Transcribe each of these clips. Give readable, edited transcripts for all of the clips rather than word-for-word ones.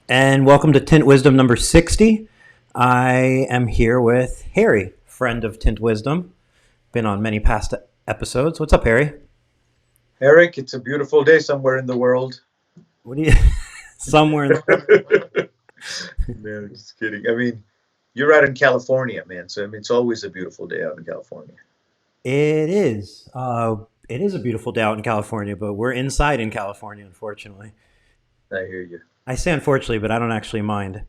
And welcome to Tint Wisdom number 60. I am here with Harry, friend of Tint Wisdom. Been on many past episodes. What's up, Harry? Eric, it's a beautiful day somewhere in the world. What do you somewhere in the No, just kidding. I mean, you're out in California, man. So I mean, it's always a beautiful day out in California. It is. It is a beautiful day out in California, but we're inside in California, unfortunately. I hear you. I say unfortunately, but I don't actually mind.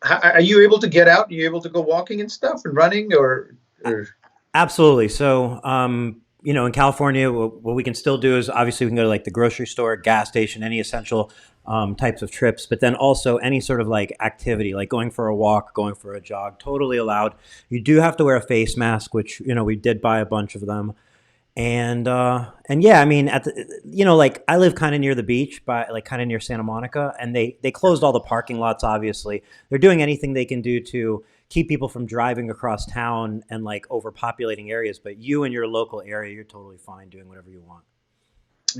Are you able to get out? Are you able to go walking and stuff and running, or Absolutely. So, in California, what we can still do is obviously we can go to like the grocery store, gas station, any essential types of trips, but then also any sort of like activity, like going for a walk, going for a jog, totally allowed. You do have to wear a face mask, which we did buy a bunch of them. And yeah, I mean, like I live kind of near the beach, by like kind of near Santa Monica, and they closed all the parking lots. Obviously, they're doing anything they can do to keep people from driving across town and like overpopulating areas. But you in your local area, you're totally fine doing whatever you want.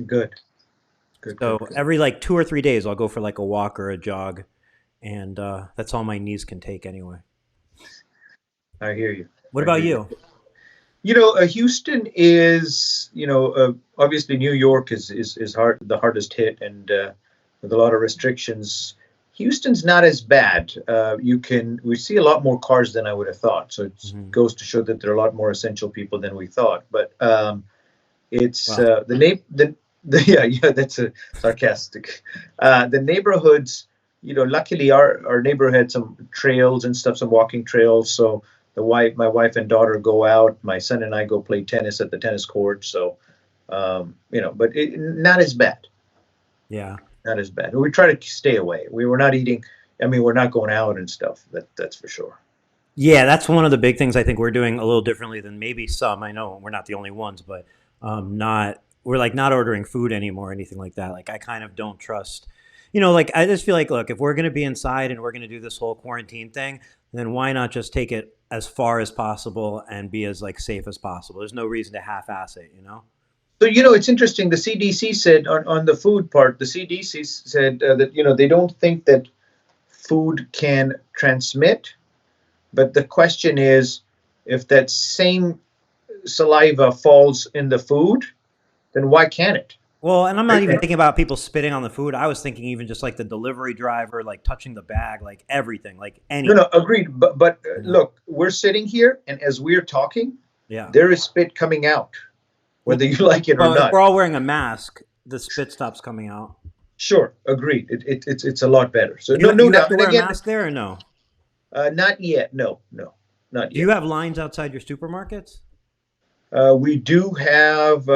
good, good, So good, good. every like 2 or 3 days, I'll go for like a walk or a jog, and that's all my knees can take anyway. I hear you. What I about hear you. you? Houston is, obviously New York is the hardest hit, and with a lot of restrictions. Houston's not as bad. We see a lot more cars than I would have thought. So it Hmm. goes to show that there are a lot more essential people than we thought. But it's Well, yeah, that's a sarcastic. The neighborhoods, luckily our neighborhood had some trails and stuff, some walking trails. So my wife and daughter go out. My son and I go play tennis at the tennis court. So, but not as bad, yeah. not as bad. We try to stay away. We were not eating. I mean, we're not going out and stuff. That's for sure. Yeah, that's one of the big things I think we're doing a little differently than maybe some. I know we're not the only ones, but not we're like not ordering food anymore or anything like that. Like I kind of don't trust, like I just feel like, look, if we're going to be inside and we're going to do this whole quarantine thing, then why not just take it as far as possible and be as like safe as possible? There's no reason to half-ass it. So, it's interesting. The CDC said on the food part, the CDC said that, they don't think that food can transmit. But the question is, if that same saliva falls in the food, then why can't it? Well, and I'm not Right? even thinking about people spitting on the food. I was thinking even just like the delivery driver, like touching the bag, like everything, like No, anything. no, agreed. But You know? look, we're sitting here, and as we're talking, Yeah. there is spit coming out, Well, whether you like it or well, if not. we're all wearing a mask, the spit stops coming out. Sure, agreed. It's a lot better. So You no you have doubt. to And wear a again, mask there or no? not yet. No, no, not Do you yet. have lines outside your supermarkets? We don't have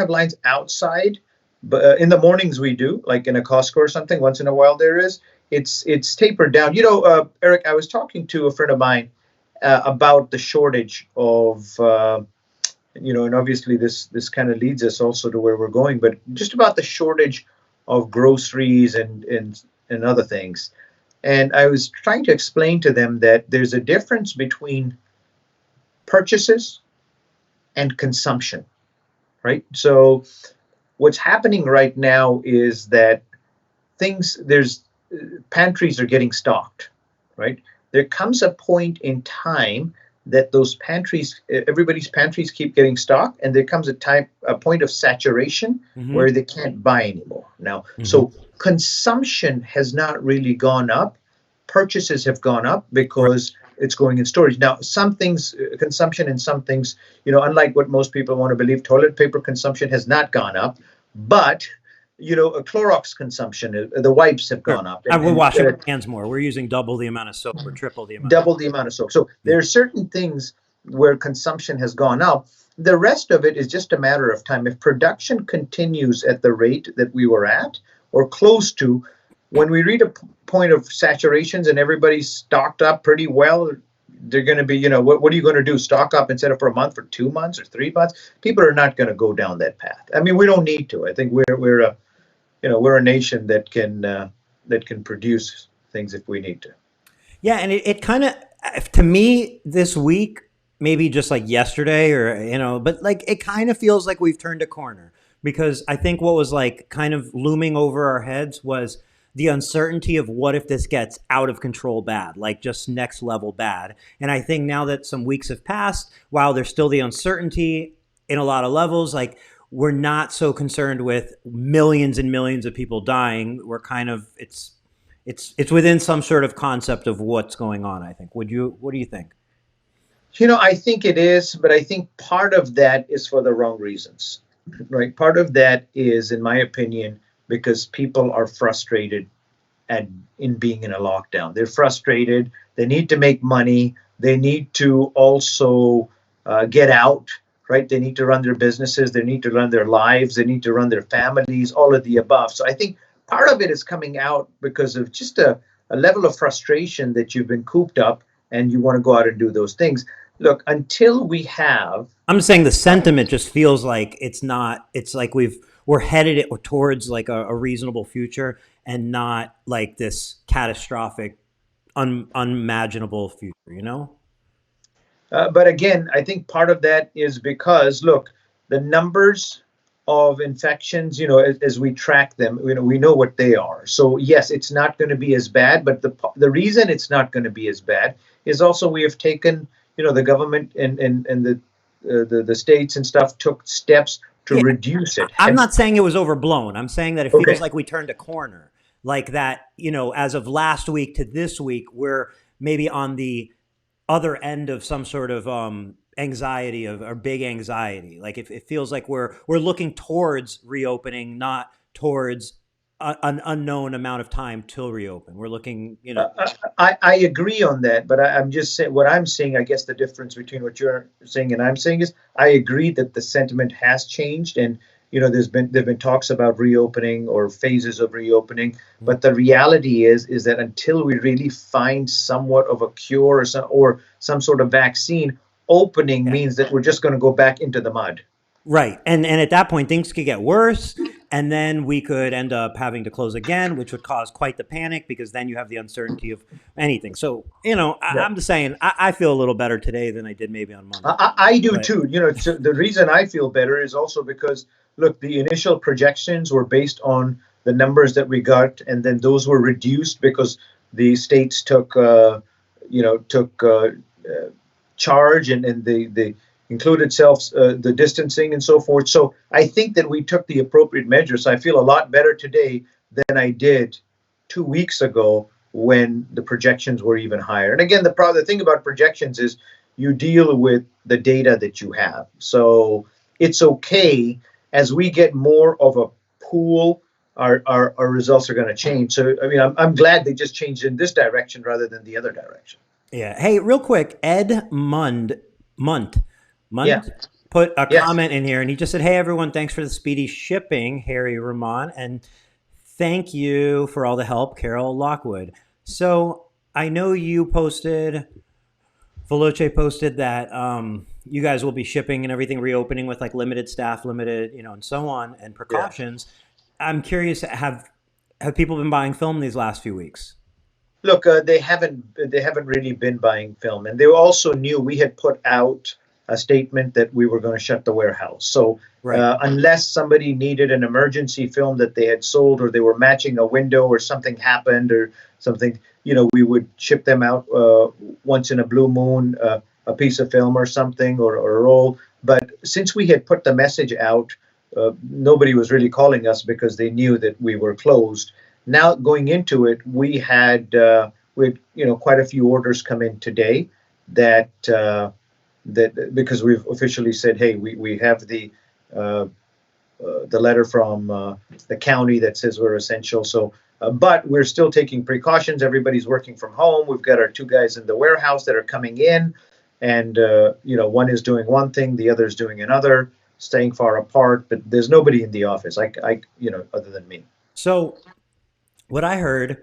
lines outside, but in the mornings we do, like in a Costco or something. Once in a while there is. It's tapered down. Eric, I was talking to a friend of mine about the shortage of, and obviously this kind of leads us also to where we're going, but just about the shortage of groceries and other things. And I was trying to explain to them that there's a difference between purchases and consumption, right? So what's happening right now is that there's pantries are getting stocked, right? There comes a point in time that those pantries, everybody's pantries keep getting stocked, and there comes a point of saturation Mm-hmm. where they can't buy anymore. Now, Mm-hmm. so consumption has not really gone up. Purchases have gone up Right. because it's going in storage. Now, some things, consumption in some things, unlike what most people want to believe, toilet paper consumption has not gone up, but a Clorox consumption, the wipes have Sure. gone up, We're and washing our hands more. We're using double the amount of soap or triple the amount of double the amount of soap. So yeah. there are certain things where consumption has gone up. The rest of it is just a matter of time. If production continues at the rate that we were at or close to, when we reach a point of saturations and everybody's stocked up pretty well, they're going to be, what are you going to do? Stock up instead of for a month, for 2 months or 3 months? People are not going to go down that path. I mean, we don't need to. I think we're a nation that can produce things if we need to. Yeah, and it kind of to me this week, maybe just like yesterday or but like it kind of feels like we've turned a corner because I think what was like kind of looming over our heads was the uncertainty of what if this gets out of control bad, like just next level bad. And I think now that some weeks have passed, while there's still the uncertainty in a lot of levels, like we're not so concerned with millions and millions of people dying. We're kind of it's within some sort of concept of what's going on. I think. What do you think? I think it is, but I think part of that is for the wrong reasons, right? Part of that is, in my opinion, because people are frustrated and in being in a lockdown. They're frustrated. They need to make money. They need to also get out, right? They need to run their businesses. They need to run their lives. They need to run their families, all of the above. So I think part of it is coming out because of just a level of frustration that you've been cooped up and you want to go out and do those things. Look, until we have I'm just saying the sentiment just feels like it's not. It's like we're headed it towards like a reasonable future and not like this catastrophic, unimaginable future. You know? But again, I think part of that is because, look, the numbers of infections, as we track them, we know what they are. So yes, it's not going to be as bad. But the reason it's not going to be as bad is also we have taken, the government and the states and stuff took steps to Yeah, reduce it. I'm not saying it was overblown. I'm saying that it feels Okay. like we turned a corner. Like that, as of last week to this week, we're maybe on the other end of some sort of anxiety of or big anxiety. Like it feels like we're looking towards reopening, not towards an unknown amount of time till reopen. We're looking, I agree on that, but I'm just saying what I'm saying. I guess the difference between what you're saying and I'm saying is I agree that the sentiment has changed, and there've been talks about reopening or phases of reopening, but the reality is that until we really find somewhat of a cure or some sort of vaccine, opening yeah. means that we're just going to go back into the mud. Right. And at that point things could get worse and then we could end up having to close again, which would cause quite the panic because then you have the uncertainty of anything. So, Yeah. I'm just saying I feel a little better today than I did maybe on Monday. I do But too. The reason I feel better is also because, look, the initial projections were based on the numbers that we got, and then those were reduced because the states took charge, and they included the distancing and so forth. So I think that we took the appropriate measures. I feel a lot better today than I did 2 weeks ago when the projections were even higher. And again, the thing about projections is you deal with the data that you have. So it's okay as we get more of a pool, our results are going to change. So, I mean, I'm glad they just changed in this direction rather than the other direction. yeah. Hey, real quick, Ed Munt Yeah. Munt put a Yes. comment in here and he just said, "Hey everyone, thanks for the speedy shipping, Harry Rahman, and thank you for all the help, Carol Lockwood." So I know you posted Veloce posted that you guys will be shipping and everything reopening with like limited staff, limited, and so on and Yeah. precautions. I'm curious, have people been buying film these last few weeks? Look, they haven't really been buying film, and they also knew we had put out a statement that we were going to shut the warehouse. So Right. unless somebody needed an emergency film that they had sold, or they were matching a window, or something happened, or something, we would ship them out once in a blue moon, a piece of film or something, or a roll. But since we had put the message out, nobody was really calling us because they knew that we were closed. Now going into it, we had quite a few orders come in today that because we've officially said, hey, we have uh, the letter from the county that says we're essential. So, but we're still taking precautions. Everybody's working from home. We've got our two guys in the warehouse that are coming in, and one is doing one thing, the other is doing another, staying far apart. But there's nobody in the office, other than me. So what I heard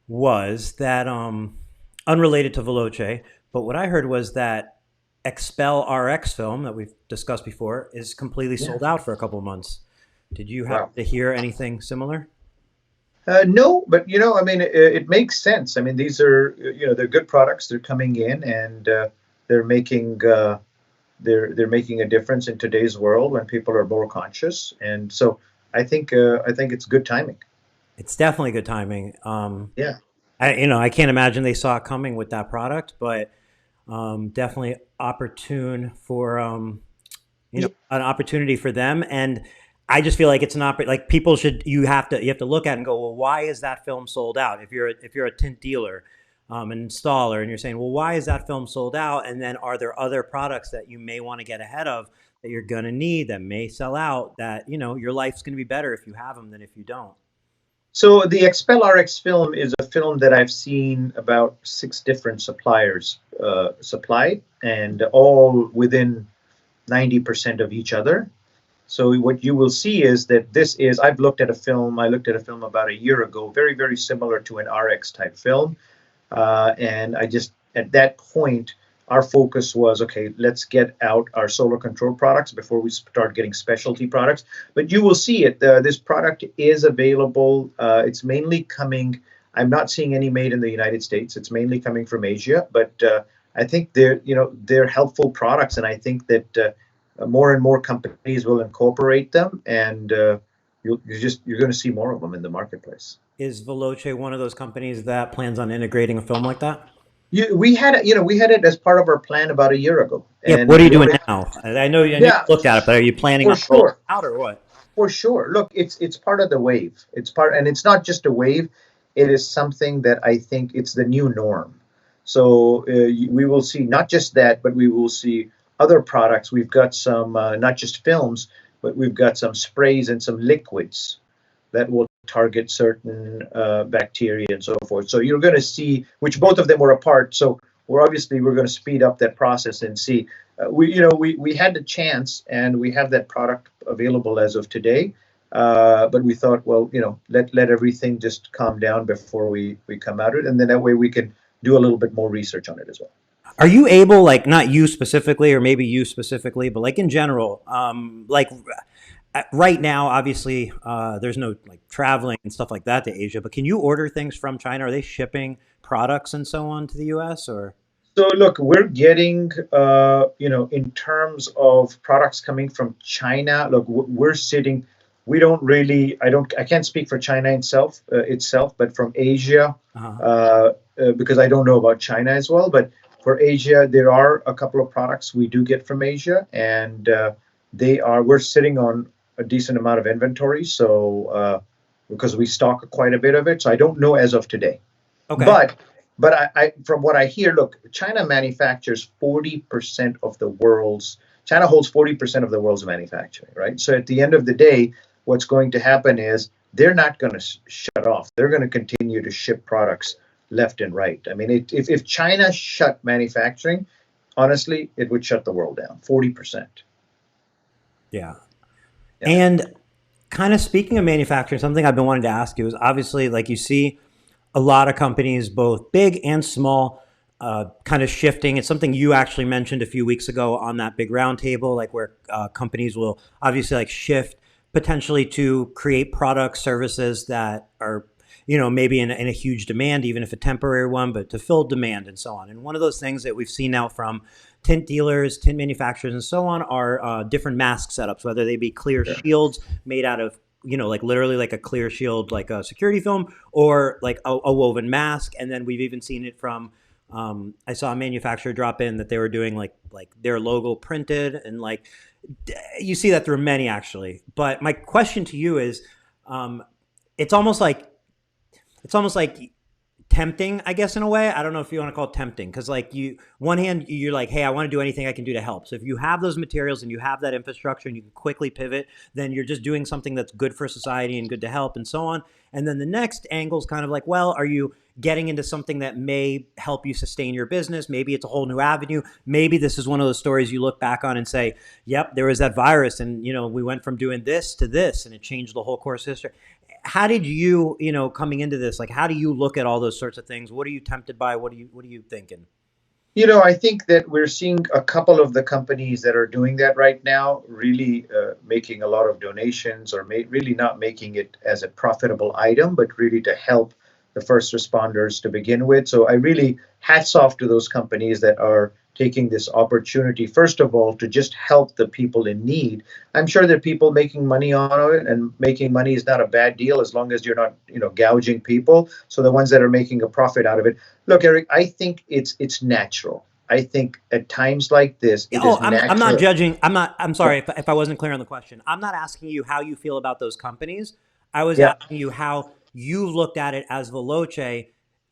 was that unrelated to Veloce, but what I heard was that Expel RX film that we've discussed before is completely Yeah. sold out for a couple of months. Did you happen Wow. to hear anything similar? No, but I mean, it makes sense. I mean, these are, they're good products. They're coming in, and they're making they're making a difference in today's world when people are more conscious. And so I think it's good timing. It's definitely good timing. Yeah. I can't imagine they saw it coming with that product, but definitely opportune for an opportunity for them. And I just feel like it's not like people should you have to look at it and go, well, why is that film sold out? If you're a tint dealer, an installer, and you're saying, well, why is that film sold out? And then are there other products that you may want to get ahead of that you're gonna need that may sell out? That your life's gonna be better if you have them than if you don't. So the Expel RX film is a film that I've seen about six different suppliers supply, and all within 90% of each other. So what you will see is that this is, I've looked at a film, I looked at a film about a year ago, very, very similar to an RX type film. And I just, at that point, our focus was okay, let's get out our solar control products before we start getting specialty products. But you will see it. This product is available. It's mainly coming, I'm not seeing any made in the United States. It's mainly coming from Asia. But I think they're helpful products. And I think that more and more companies will incorporate them. And you're going to see more of them in the marketplace. Is Veloce one of those companies that plans on integrating a film like that? We had it as part of our plan about a year ago, Yeah, but and what are you we doing already, now? I know you yeah, looked at it, but are you planning for on rolling sure, it out or what? for sure. Look, it's part of the wave. It's part, and it's not just a wave. It is something that I think it's the new norm. So we will see not just that, but we will see other products. We've got some not just films, but we've got some sprays and some liquids that will target certain bacteria and so forth. So you're going to see, which both of them were apart. So we're going to speed up that process and see. We had the chance, and we have that product available as of today. But we thought, well, let everything just calm down before we come at it, and then that way we can do a little bit more research on it as well. Are you able, like, not you specifically, or maybe you specifically, but like in general, like right now, obviously, there's no like traveling and stuff like that to Asia, but can you order things from China? Are they shipping products and so on to the U.S. or? So look, we're getting, in terms of products coming from China. Look, we're sitting. We don't really. I can't speak for China itself, but from Asia, Uh-huh. because I don't know about China as well. But for Asia, there are a couple of products we do get from Asia, and we're sitting on a decent amount of inventory. So because we stock quite a bit of it, so I don't know as of today. Okay. But but from what I hear, look, China manufactures 40% of the world's. China holds 40% of the world's manufacturing, right? So at the end of the day, what's going to happen is they're not going to shut off. They're going to continue to ship products left and right. I mean, if China shut manufacturing, honestly, it would shut the world down. 40%. Yeah. Yeah. And kind of speaking of manufacturing, something I've been wanting to ask you is obviously, like, you see a lot of companies, both big and small, kind of shifting. It's something you actually mentioned a few weeks ago on that big roundtable, like where companies will obviously like shift potentially to create products, services that are, maybe in a huge demand, even if a temporary one, but to fill demand and so on. And one of those things that we've seen now from tint dealers, tint manufacturers, and so on are different mask setups, whether they be clear Yeah. shields made out of like literally like a clear shield, like a security film, or like a woven mask. And then we've even seen it from I saw a manufacturer drop in that they were doing like their logo printed, and like you see that through many actually. But my question to you is, um, it's almost like it's almost like tempting, I guess, in a way. I don't know if you want to call it tempting, because like one hand you're like, hey, I want to do anything I can do to help. So if you have those materials and you have that infrastructure and you can quickly pivot, then you're just doing something that's good for society and good to help and so on. And then the next angle is kind of like, well, are you getting into something that may help you sustain your business? Maybe it's a whole new avenue. Maybe this is one of those stories you look back on and say, yep, there was that virus, and we went from doing this to this, and it changed the whole course of history. How did you, coming into this, like, how do you look at all those sorts of things? What are you tempted by? What are you thinking? I think that we're seeing a couple of the companies that are doing that right now, really making a lot of donations, or really not making it as a profitable item, but really to help the first responders to begin with. So I really hats off to those companies that are taking this opportunity, first of all, to just help the people in need. I'm sure there are people making money on it, and making money is not a bad deal as long as you're not, gouging people. So the ones that are making a profit out of it. Look, Eric, I think it's natural. I think at times like this, it Oh, is I'm not natural. judging. I'm sorry if I wasn't clear on the question. I'm not asking you how you feel about those companies. I was Yeah. asking you how you looked at it as Veloce.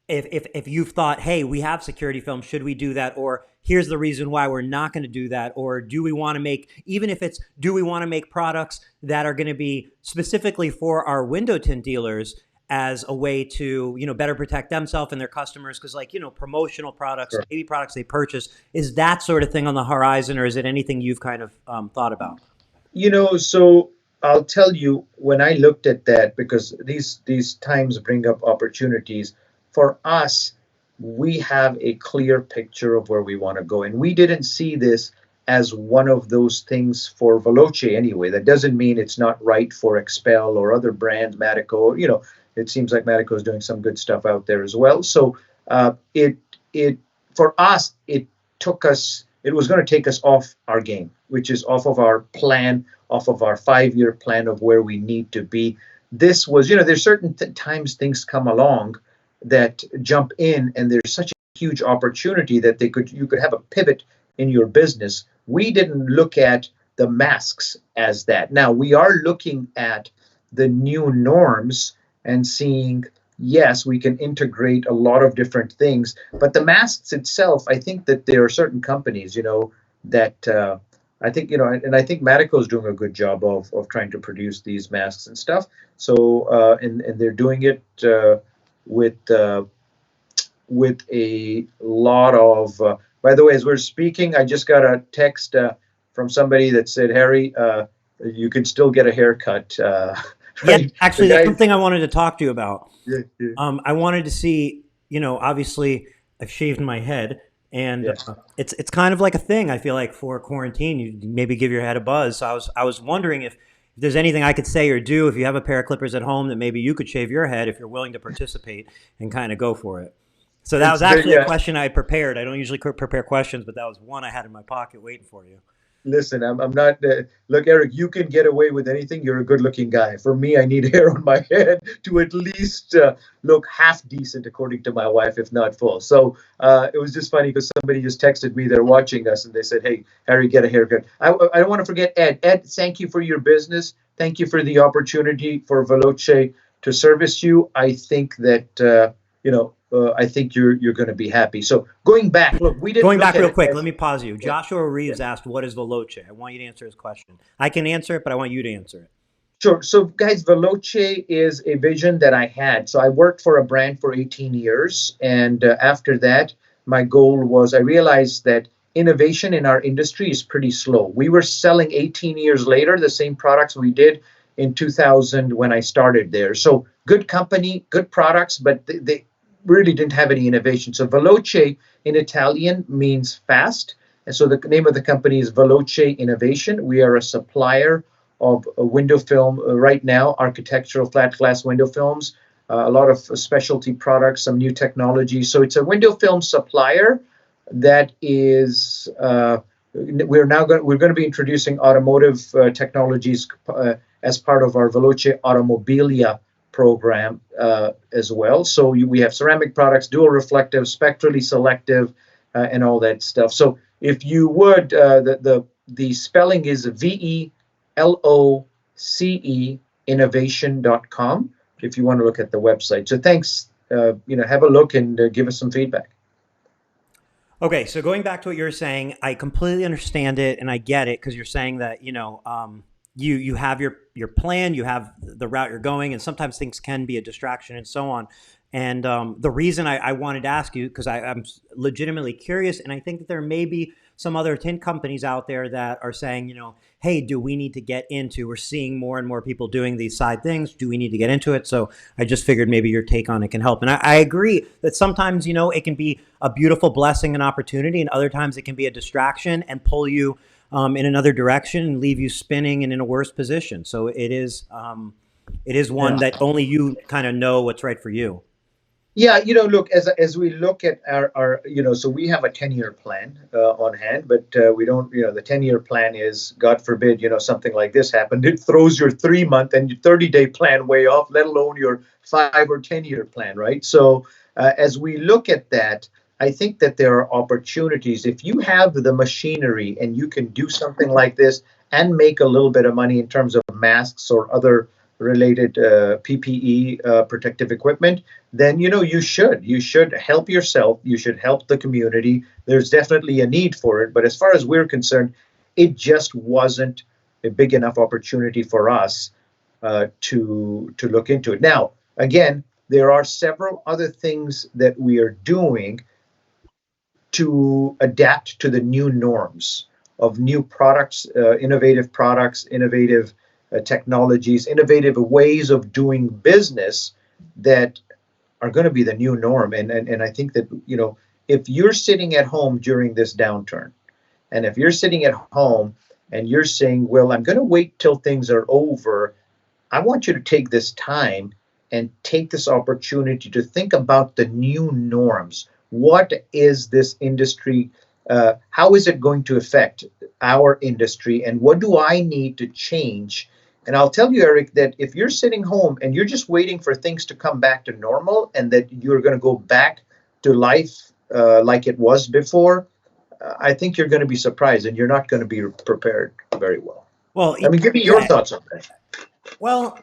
If you've thought, hey, we have security film, should we do that? Or here's the reason why we're not going to do that. Or do we want to make, even if it's, do we want to make products that are going to be specifically for our window tint dealers as a way to, better protect themselves and their customers? Because like, promotional products, Sure. maybe products they purchase, is that sort of thing on the horizon, or is it anything you've kind of thought about? So I'll tell you, when I looked at that, because these times bring up opportunities for us, we have a clear picture of where we want to go, and we didn't see this as one of those things for Veloce anyway. That doesn't mean it's not right for Expel or other brands, Matico. It seems like Matico is doing some good stuff out there as well. So it for us, it was going to take us off our game, which is off of our plan, off of our 5-year plan of where we need to be. This was, there's certain times things come along that jump in, and there's such a huge opportunity that you could have a pivot in your business. We didn't look at the masks as that. Now we are looking at the new norms and seeing, yes, we can integrate a lot of different things, but the masks itself, I think that there are certain companies, that I think, and I think Matico is doing a good job of trying to produce these masks and stuff. So and they're doing it with a lot of. By the way, as we're speaking, I just got a text from somebody that said, Harry, you can still get a haircut. Yeah, Right? The actually, that's guy. something I wanted to talk to you about. Yeah, yeah, I wanted to see, obviously I've shaved my head, and yeah. it's kind of like a thing. I feel like for quarantine, you maybe give your head a buzz. So I was wondering if there's anything I could say or do if you have a pair of clippers at home that maybe you could shave your head if you're willing to participate and kind of go for it. So that was It's very, actually a yeah. question I had prepared. I don't usually prepare questions, but that was one I had in my pocket waiting for you. Listen, I'm not. Look, Eric, you can get away with anything. You're a good-looking guy. For me, I need hair on my head to at least look half decent, according to my wife, if not full. So it was just funny because somebody just texted me. They're watching us, and they said, "Hey, Harry, get a haircut." I don't want to forget Ed. Ed, thank you for your business. Thank you for the opportunity for Veloce to service you. I think that I think you're going to be happy. So going back, look, we didn't Going look back at real it quick, let as. me pause you. Yeah, Joshua yeah. Reeves asked, "What is Veloce?" I want you to answer his question. I can answer it, but I want you to answer it. Sure. So, guys, Veloce is a vision that I had. So, I worked for a brand for 18 years. And after that, my goal was I realized that innovation in our industry is pretty slow. We were selling 18 years later the same products we did in 2000 when I started there. So, good company, good products, but they really didn't have any innovation. So, Veloce in Italian means fast. And so, the name of the company is Veloce Innovation. We are a supplier of window film right now, architectural flat glass window films, a lot of specialty products, some new technology. So it's a window film supplier that is. We're going to be introducing automotive technologies as part of our Veloce Automobilia program as well. So we have ceramic products, dual reflective, spectrally selective, and all that stuff. So if you would, the spelling is VELOCE innovation.com if you want to look at the website. So thanks. Have a look and give us some feedback. Okay, so going back to what you're saying, I completely understand it and I get it because you're saying that you have your plan, you have the route you're going, and sometimes things can be a distraction and so on. And the reason I wanted to ask you because I'm legitimately curious, and I think that there may be some other tint companies out there that are saying, hey, do we need to get into? We're seeing more and more people doing these side things. Do we need to get into it? So I just figured maybe your take on it can help. And I agree that sometimes, it can be a beautiful blessing and opportunity, and other times it can be a distraction and pull you in another direction and leave you spinning and in a worse position. So it is one Yeah. that only you kind of know what's right for you. Yeah, look, as we look at our so we have a 10-year plan on hand, but we don't, the 10-year plan is, God forbid, something like this happened. It throws your 3 month and your 30-day plan way off, let alone your 5 or 10-year plan, right? So as we look at that, I think that there are opportunities. If you have the machinery and you can do something like this and make a little bit of money in terms of masks or other related PPE, protective equipment, then you should help yourself, you should help the community. There's definitely a need for it, but as far as we're concerned, it just wasn't a big enough opportunity for us to look into it. Now, again, there are several other things that we are doing to adapt to the new norms of new products, innovative technologies, innovative ways of doing business that are going to be the new norm. And I think that, if you're sitting at home during this downturn, and if you're sitting at home and you're saying, well, I'm going to wait till things are over, I want you to take this time and take this opportunity to think about the new norms. What is this industry? How is it going to affect our industry? And what do I need to change? And I'll tell you, Eric, that if you're sitting home and you're just waiting for things to come back to normal and that you're going to go back to life like it was before, I think you're going to be surprised and you're not going to be prepared very well. Well, I mean, give me your yeah. thoughts on that. Well,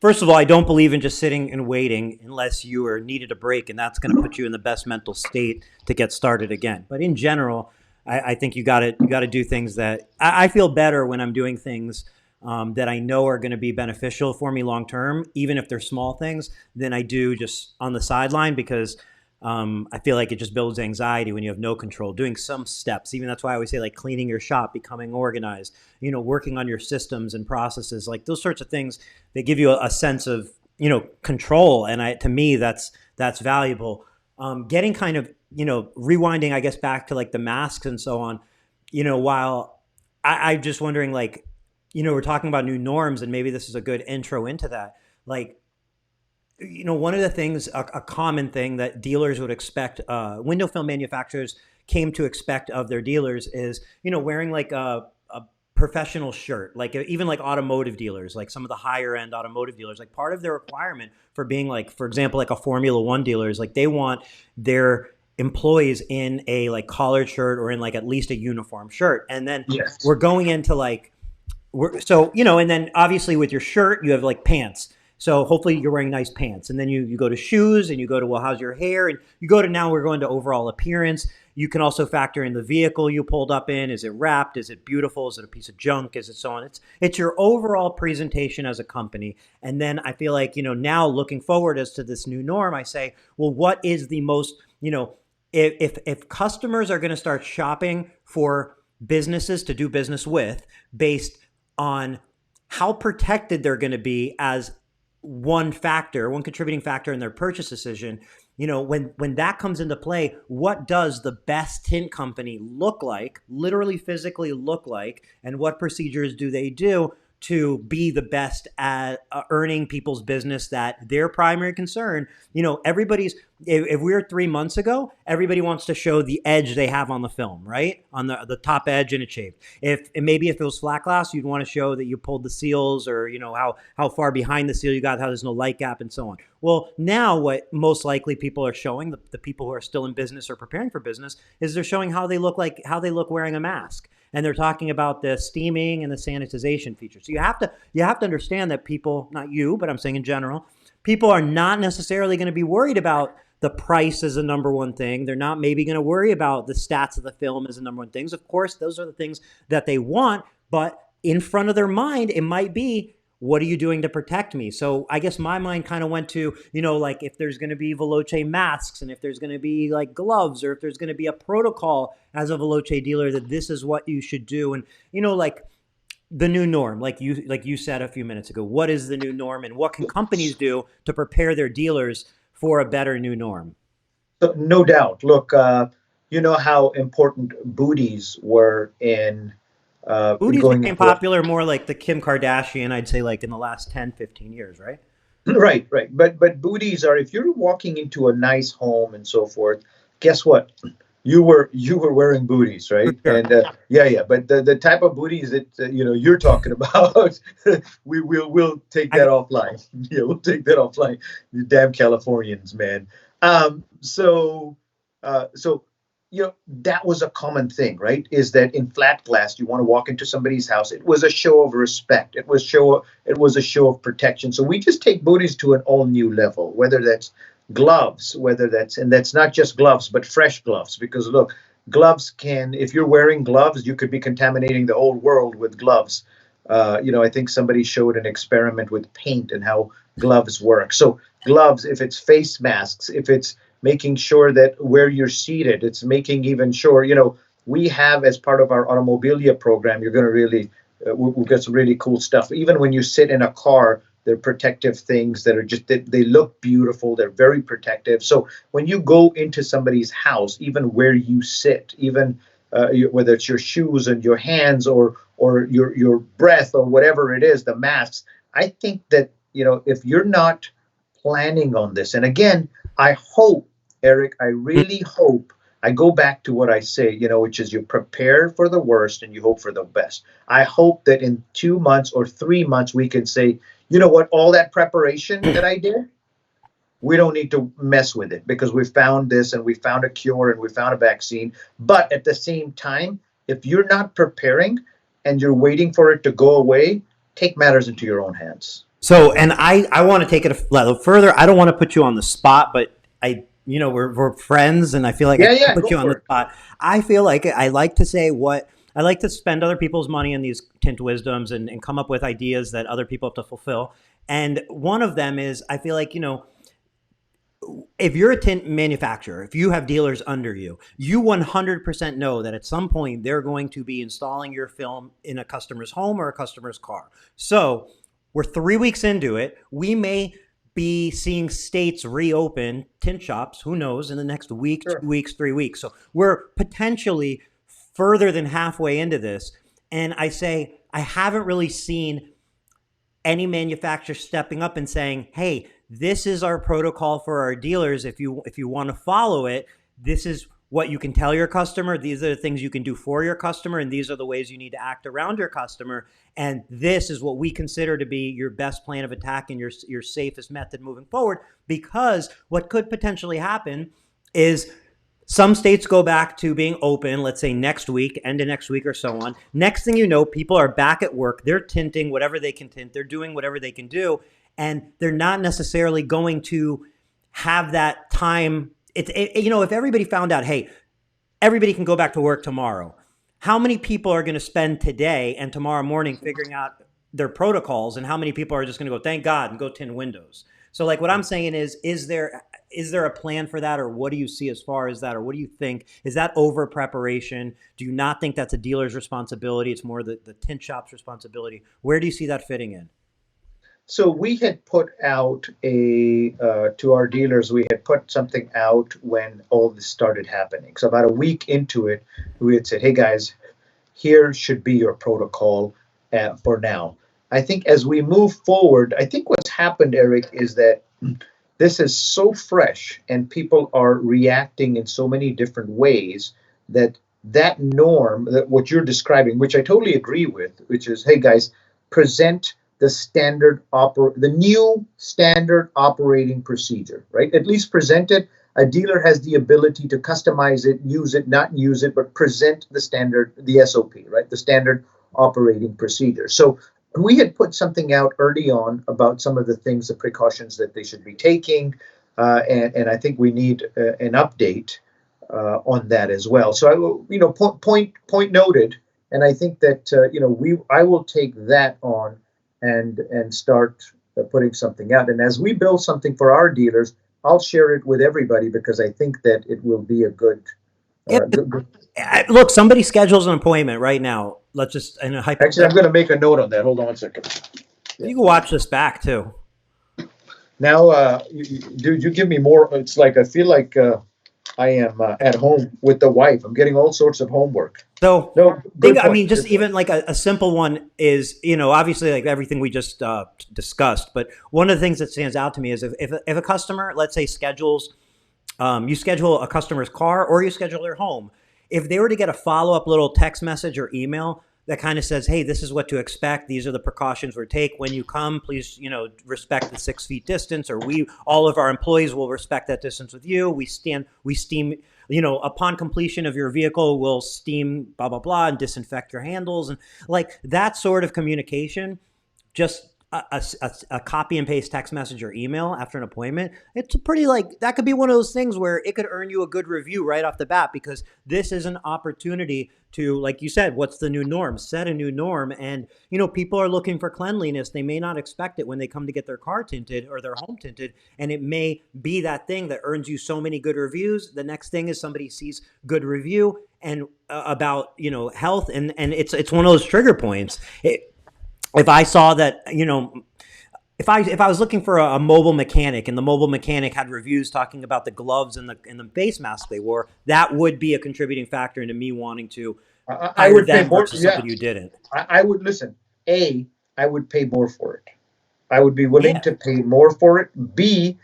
first of all, I don't believe in just sitting and waiting unless you are needed a break, and that's going to put you in the best mental state to get started again. But in general, I think you got to do things that I feel better when I'm doing things that I know are going to be beneficial for me long term, even if they're small things, than I do just on the sideline because I feel like it just builds anxiety when you have no control. Doing some steps, even that's why I always say like cleaning your shop, becoming organized, working on your systems and processes, like those sorts of things. They give you a sense of control, and to me that's valuable. Getting kind of rewinding, I guess, back to like the masks and so on. While I'm just wondering, like, we're talking about new norms, and maybe this is a good intro into that. Like, one of the things, a common thing that dealers would expect, window film manufacturers came to expect of their dealers is, wearing like a professional shirt, like even like automotive dealers, like some of the higher end automotive dealers, like part of their requirement for being like, for example, like a Formula One dealer is like they want their employees in a like collared shirt or in like at least a uniform shirt. And then Yes. we're going into like, and then obviously with your shirt, you have like pants. So hopefully you're wearing nice pants. And then you go to shoes and you go to, well, how's your hair? And you go to, now we're going to overall appearance. You can also factor in the vehicle you pulled up in. Is it wrapped? Is it beautiful? Is it a piece of junk? Is it so on? It's your overall presentation as a company. And then I feel like, now looking forward as to this new norm, I say, well, what is the most, if customers are going to start shopping for businesses to do business with based on how protected they're going to be as one factor, one contributing factor in their purchase decision, when that comes into play, what does the best tint company look like, literally physically look like, and what procedures do they do to be the best at earning people's business, that their primary concern, everybody's, if we were 3 months ago, everybody wants to show the edge they have on the film, right? On the top edge and it's shaved. Maybe if it was flat glass, you'd want to show that you pulled the seals or, how far behind the seal you got, how there's no light gap and so on. Well, now what most likely people are showing, the people who are still in business or preparing for business, is they're showing how they look wearing a mask. And they're talking about the steaming and the sanitization features. So you have to understand that people, not you, but I'm saying in general, people are not necessarily going to be worried about the price as the number one thing. They're not maybe going to worry about the stats of the film as the number one things. Of course, those are the things that they want, but in front of their mind, it might be, what are you doing to protect me? So I guess my mind kind of went to, like if there's going to be Veloce masks and if there's going to be like gloves or if there's going to be a protocol as a Veloce dealer that this is what you should do. And, like the new norm, like you said a few minutes ago, what is the new norm and what can companies do to prepare their dealers for a better new norm? So, no doubt. Look, you know how important booties were in Booties going became into. popular more like the Kim Kardashian, I'd say like in the last 10, 15 years, right? Right, right. But booties are, if you're walking into a nice home and so forth, guess what? You were wearing booties, For right? sure. And yeah, yeah. But the type of booties that you're talking about, we'll take I, that offline. Yeah, we'll take that offline. You damn Californians, man. So that was a common thing, right? Is that in flat glass, you want to walk into somebody's house. It was a show of respect. It was a show of protection. So we just take booties to an all new level, whether that's gloves, and that's not just gloves, but fresh gloves. Because look, gloves can, if you're wearing gloves, you could be contaminating the whole world with gloves. I think somebody showed an experiment with paint and how gloves work. So gloves, if it's face masks, if it's making sure that where you're seated, it's making even sure, we have, as part of our automobilia program, you're going to really, we've got some really cool stuff. Even when you sit in a car, they're protective things that are just, they look beautiful. They're very protective. So when you go into somebody's house, even where you sit, even whether it's your shoes and your hands, or your breath, or whatever it is, the masks, I think that, if you're not planning on this, and again, I hope, Eric, I really hope, I go back to what I say, which is you prepare for the worst and you hope for the best. I hope that in 2 months or 3 months, we can say, you know what, all that preparation that I did, we don't need to mess with it, because we found this, and we found a cure, and we found a vaccine. But at the same time, if you're not preparing and you're waiting for it to go away, take matters into your own hands. So, and I want to take it a little further. I don't want to put you on the spot, but we're friends, and I feel like I Yeah, can yeah, put go you on for the it. spot. I feel like I like to say what I like to spend other people's money in these tint wisdoms, and come up with ideas that other people have to fulfill. And one of them is, I feel like, if you're a tint manufacturer, if you have dealers under you, you 100% know that at some point they're going to be installing your film in a customer's home or a customer's car. So we're 3 weeks into it. We may be seeing states reopen tint shops, who knows, in the next week, Sure. 2 weeks, 3 weeks. So we're potentially further than halfway into this. And I say, I haven't really seen any manufacturer stepping up and saying, "Hey, this is our protocol for our dealers. If you want to follow it, this is what you can tell your customer. These are the things you can do for your customer, and these are the ways you need to act around your customer. And this is what we consider to be your best plan of attack and your safest method moving forward." Because what could potentially happen is some states go back to being open, let's say next week, end of next week, or so on. Next thing you know, people are back at work. They're tinting whatever they can tint. They're doing whatever they can do. And they're not necessarily going to have that time. If everybody found out, hey, everybody can go back to work tomorrow, how many people are going to spend today and tomorrow morning figuring out their protocols, and how many people are just going to go, thank God, and go tint windows? So like what I'm saying is there a plan for that, or what do you see as far as that, or what do you think? Is that over preparation? Do you not think that's a dealer's responsibility? It's more the tint shop's responsibility. Where do you see that fitting in? So we had put out to our dealers, we had put something out when all this started happening. So about a week into it, we had said, hey guys, here should be your protocol for now. I think as we move forward, I think what's happened, Eric, is that this is so fresh and people are reacting in so many different ways, that norm, that what you're describing, which I totally agree with, which is, hey guys, present the new standard operating procedure, right? At least present it. A dealer has the ability to customize it, use it, not use it, but present the standard, the SOP, right? The standard operating procedure. So we had put something out early on about some of the things, the precautions that they should be taking, and I think we need an update on that as well. So I will, point noted, and I think that I will take that on and start putting something out. And as we build something for our dealers, I'll share it with everybody, because I think that it will be a good. Yeah, Good. look, somebody schedules an appointment right now. Let's just, in a Actually, I'm hypothetical, going to make a note on that. Hold on one second. Yeah. you can watch this back too. Now, dude, you give me more. It's like I feel like I am at home with the wife. I'm getting all sorts of homework. So No, think, good I point. mean, just Good point. even like a simple one is, obviously like everything we just discussed, but one of the things that stands out to me is if a customer, let's say, schedules, you schedule a customer's car or you schedule their home. If they were to get a follow up little text message or email that kind of says, "Hey, this is what to expect. These are the precautions we take when you come. Please, respect the 6 feet distance, or all of our employees will respect that distance with you. We steam. Upon completion of your vehicle, we'll steam blah blah blah and disinfect your handles and like that sort of communication." Just a copy and paste text message or email after an appointment, it's a pretty like that could be one of those things where it could earn you a good review right off the bat because this is an opportunity to, like you said, what's the new norm? Set a new norm. And, people are looking for cleanliness. They may not expect it when they come to get their car tinted or their home tinted. And it may be that thing that earns you so many good reviews. The next thing is somebody sees good review and about, health. And it's one of those trigger points. If I saw that, if I was looking for a mobile mechanic and the mobile mechanic had reviews talking about the gloves and the face mask they wore, that would be a contributing factor into me wanting to I hire would pay them more. versus Yeah, somebody who didn't. I would listen. A, I would pay more for it. I would be willing Yeah. to pay more for it. B,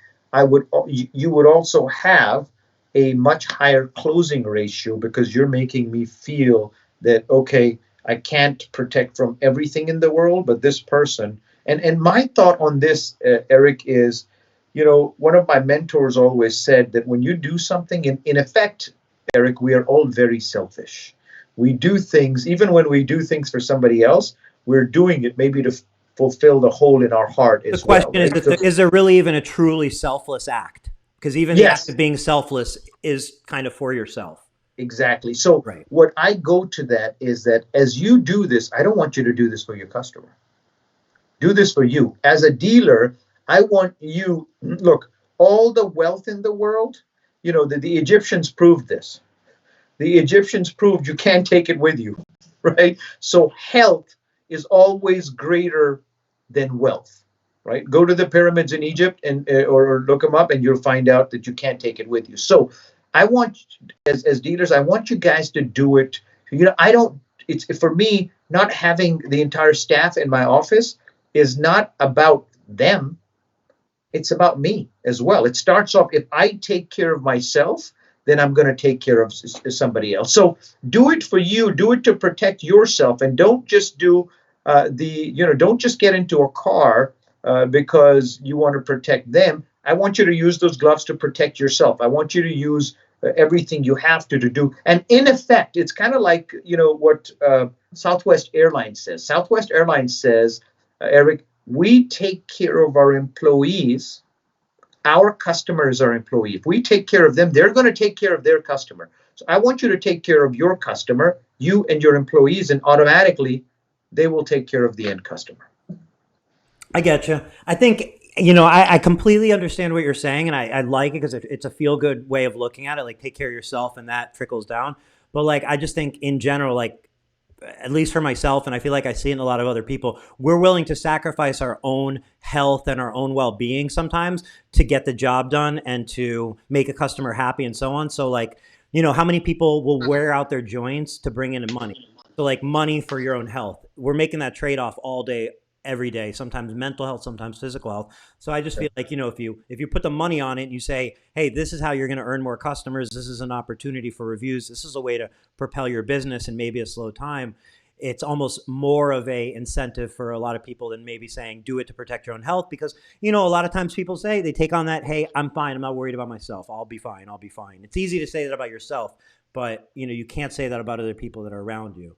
you would also have a much higher closing ratio because you're making me feel that okay, I can't protect from everything in the world, but this person. And my thought on this, Eric, is, one of my mentors always said that when you do something, in effect, Eric, we are all very selfish. We do things, even when we do things for somebody else, we're doing it maybe to fulfill the hole in our heart The as question well, is, right? So, is there really even a truly selfless act? Because even the act yes, of being selfless is kind of for yourself. exactly. So, Right. what I go to that is that as you do this, I don't want you to do this for your customer. Do this for you. As a dealer, I want you, look, all the wealth in the world, the Egyptians proved this. The Egyptians proved you can't take it with you, right? So health is always greater than wealth, right? Go to the pyramids in Egypt and or look them up, and you'll find out that you can't take it with you. So I want, as dealers, I want you guys to do it. I don't. It's for me not having the entire staff in my office is not about them. It's about me as well. It starts off, if I take care of myself, then I'm going to take care of somebody else. So do it for you, do it to protect yourself, and don't just do don't just get into a car because you want to protect them. I want you to use those gloves to protect yourself. I want you to use everything you have to do. And in effect, it's kind of like, what Southwest Airlines says. Southwest Airlines says, Eric, we take care of our employees. Our customers are employee. If we take care of them, they're going to take care of their customer. So I want you to take care of your customer, you and your employees, and automatically they will take care of the end customer. I get you. I think, I completely understand what you're saying, and I like it because it's a feel good way of looking at it. Like, take care of yourself, and that trickles down. But like, I just think in general, like, at least for myself, and I feel like I see it in a lot of other people, we're willing to sacrifice our own health and our own well being sometimes to get the job done and to make a customer happy and so on. So, like, how many people will wear out their joints to bring in money? So, like, money for your own health. We're making that trade off all day, every day, sometimes mental health, sometimes physical health. So I just feel like, if you put the money on it and you say, hey, this is how you're going to earn more customers, this is an opportunity for reviews, this is a way to propel your business in maybe a slow time, it's almost more of a incentive for a lot of people than maybe saying do it to protect your own health. Because a lot of times people say, they take on that, hey, I'm fine, I'm not worried about myself, I'll be fine, I'll be fine. It's easy to say that about yourself, but you can't say that about other people that are around you.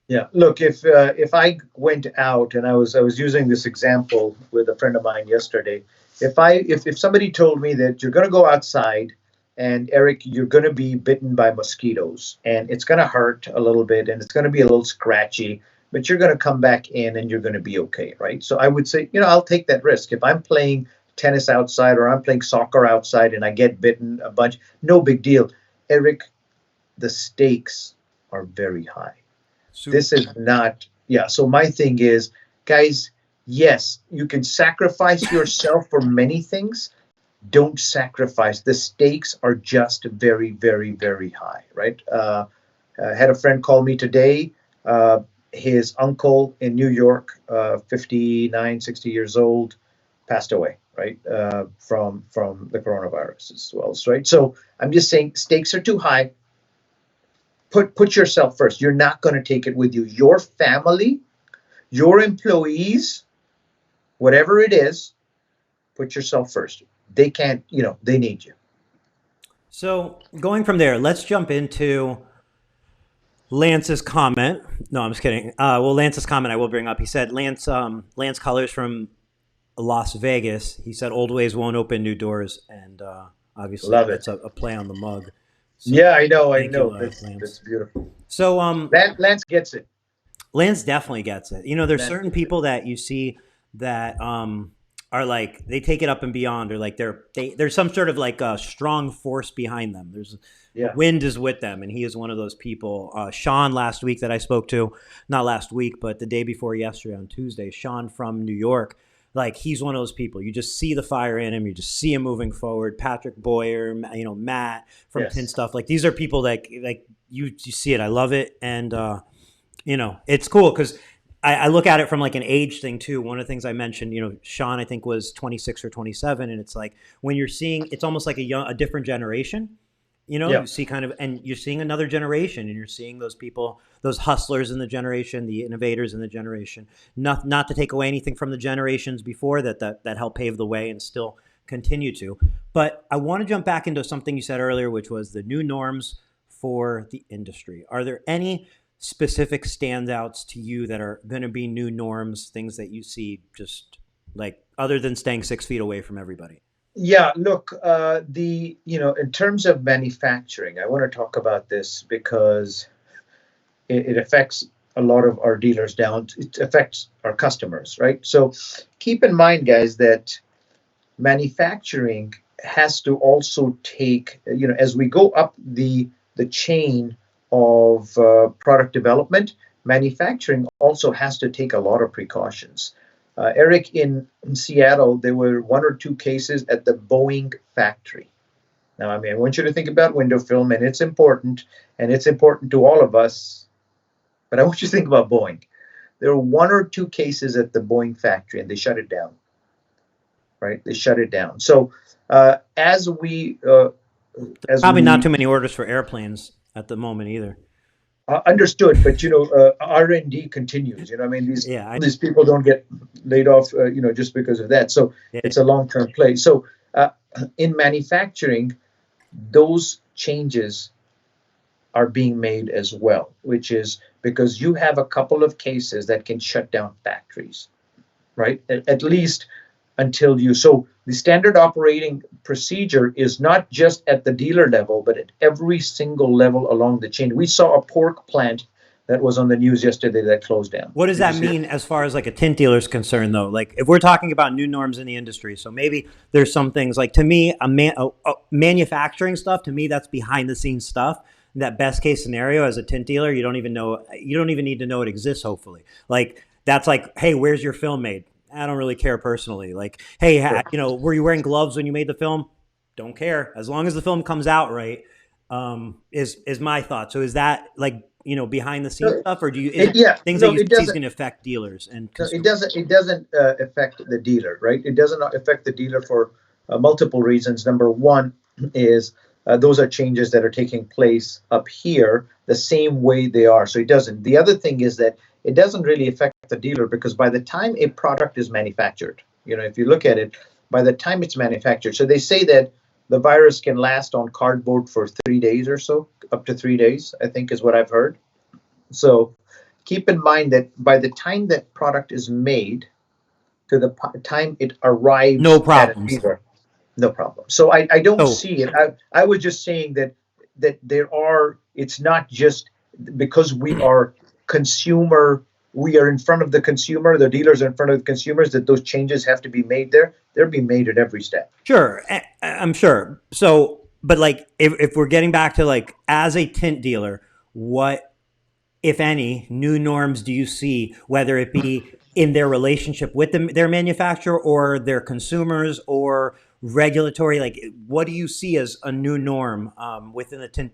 Yeah. Look, if I went out, and I was using this example with a friend of mine yesterday. If somebody told me that you're going to go outside, and Eric, you're going to be bitten by mosquitoes, and it's going to hurt a little bit, and it's going to be a little scratchy, but you're going to come back in and you're going to be okay, right? So I would say, I'll take that risk. If I'm playing tennis outside or I'm playing soccer outside and I get bitten a bunch, no big deal. Eric, the stakes are very high. Super. This is not, yeah. So my thing is, guys, yes, you can sacrifice yourself for many things, don't sacrifice. The stakes are just very, very, very high, right? I had a friend call me today. Uh, his uncle in New York, 59, 60 years old, passed away, right? From the coronavirus as well, right? So I'm just saying stakes are too high. Put yourself first. You're not going to take it with you. Your family, your employees, whatever it is, put yourself first. They can't, they need you. So going from there, let's jump into Lance's comment. No, I'm just kidding. Well, Lance's comment I will bring up. He said Lance Colors from Las Vegas. He said old ways won't open new doors, and obviously Love that's it. a play on the mug. So Yeah, I know, I thank you, know. That's Lance. beautiful. So Lance gets it. Lance definitely gets it. You know, there's Lance certain gets it. people that you see that are like they take it up and beyond, or like there's some sort of like a strong force behind them. There's the Yeah. wind is with them, and he is one of those people. Sean last week that I spoke to, not last week, but the day before yesterday on Tuesday. Sean from New York, like he's one of those people. You just see the fire in him. You just see him moving forward. Patrick Boyer, Matt from Tint Yes. Stuff. Like these are people that like you see it. I love it, and it's cool because I look at it from like an age thing too. One of the things I mentioned, Sean, I think was 26 or 27. And it's like when you're seeing, it's almost like a different generation, Yeah. you see kind of, and you're seeing another generation and you're seeing those people, those hustlers in the generation, the innovators in the generation, not to take away anything from the generations before that helped pave the way and still continue to. But I want to jump back into something you said earlier, which was the new norms for the industry. Are there any specific standouts to you that are going to be new norms, things that you see just like other than staying 6 feet away from everybody? Yeah, look, in terms of manufacturing, I want to talk about this because it affects a lot of our dealers down. It affects our customers, right? So keep in mind, guys, that manufacturing has to also take, as we go up the chain of product development, manufacturing also has to take a lot of precautions. Eric, in Seattle, there were one or two cases at the Boeing factory. Now, I mean, I want you to think about window film, and it's important to all of us, but I want you to think about Boeing. There were one or two cases at the Boeing factory, and they shut it down, right? They shut it down. So uh, as we uh, as Probably not we too many orders for airplanes at the moment either. understood, but R&D continues. I mean, these Yeah, these people don't get laid off, just because of that. So yeah. it's a long-term play. So uh, in manufacturing, those changes are being made as well, which is because you have a couple of cases that can shut down factories, right? At least until you. So the standard operating procedure is not just at the dealer level, but at every single level along the chain. We saw a pork plant that was on the news yesterday that closed down. What does Did you that see it? mean as far as like a tint dealer is concerned, though? Like, if we're talking about new norms in the industry, so maybe there's some things like to me, manufacturing stuff. To me, that's behind the scenes stuff. That best case scenario as a tint dealer, you don't even know. You don't even need to know it exists. Hopefully, like that's like, hey, where's your film made? I don't really care personally. Like, hey, Sure. were you wearing gloves when you made the film? Don't care as long as the film comes out right. Is my thought. So is that like behind the scenes No, stuff, or do you is yeah, things that no, you it see is doesn't. going to affect dealers and No, it consumers? doesn't. It doesn't affect the dealer, right? It doesn't affect the dealer for multiple reasons. Number one is those are changes that are taking place up here the same way they are. So it doesn't. The other thing is that it doesn't really affect the dealer because by the time a product is manufactured, if you look at it, by the time it's manufactured, so they say that the virus can last on cardboard for 3 days or so, up to 3 days, I think is what I've heard. So keep in mind that by the time that product is made to the time it No arrives at a problems. dealer, no problem. So I don't So see it. I was just saying that it's not just because we are in front of the consumer, the dealers are in front of the consumers, that those changes have to be made there. They're being made at every step. sure, I'm sure. So, but like if we're getting back to like as a tint dealer, what if any, new norms do you see, whether it be in their relationship with their manufacturer or their consumers or regulatory? Like, what do you see as a new norm within the tint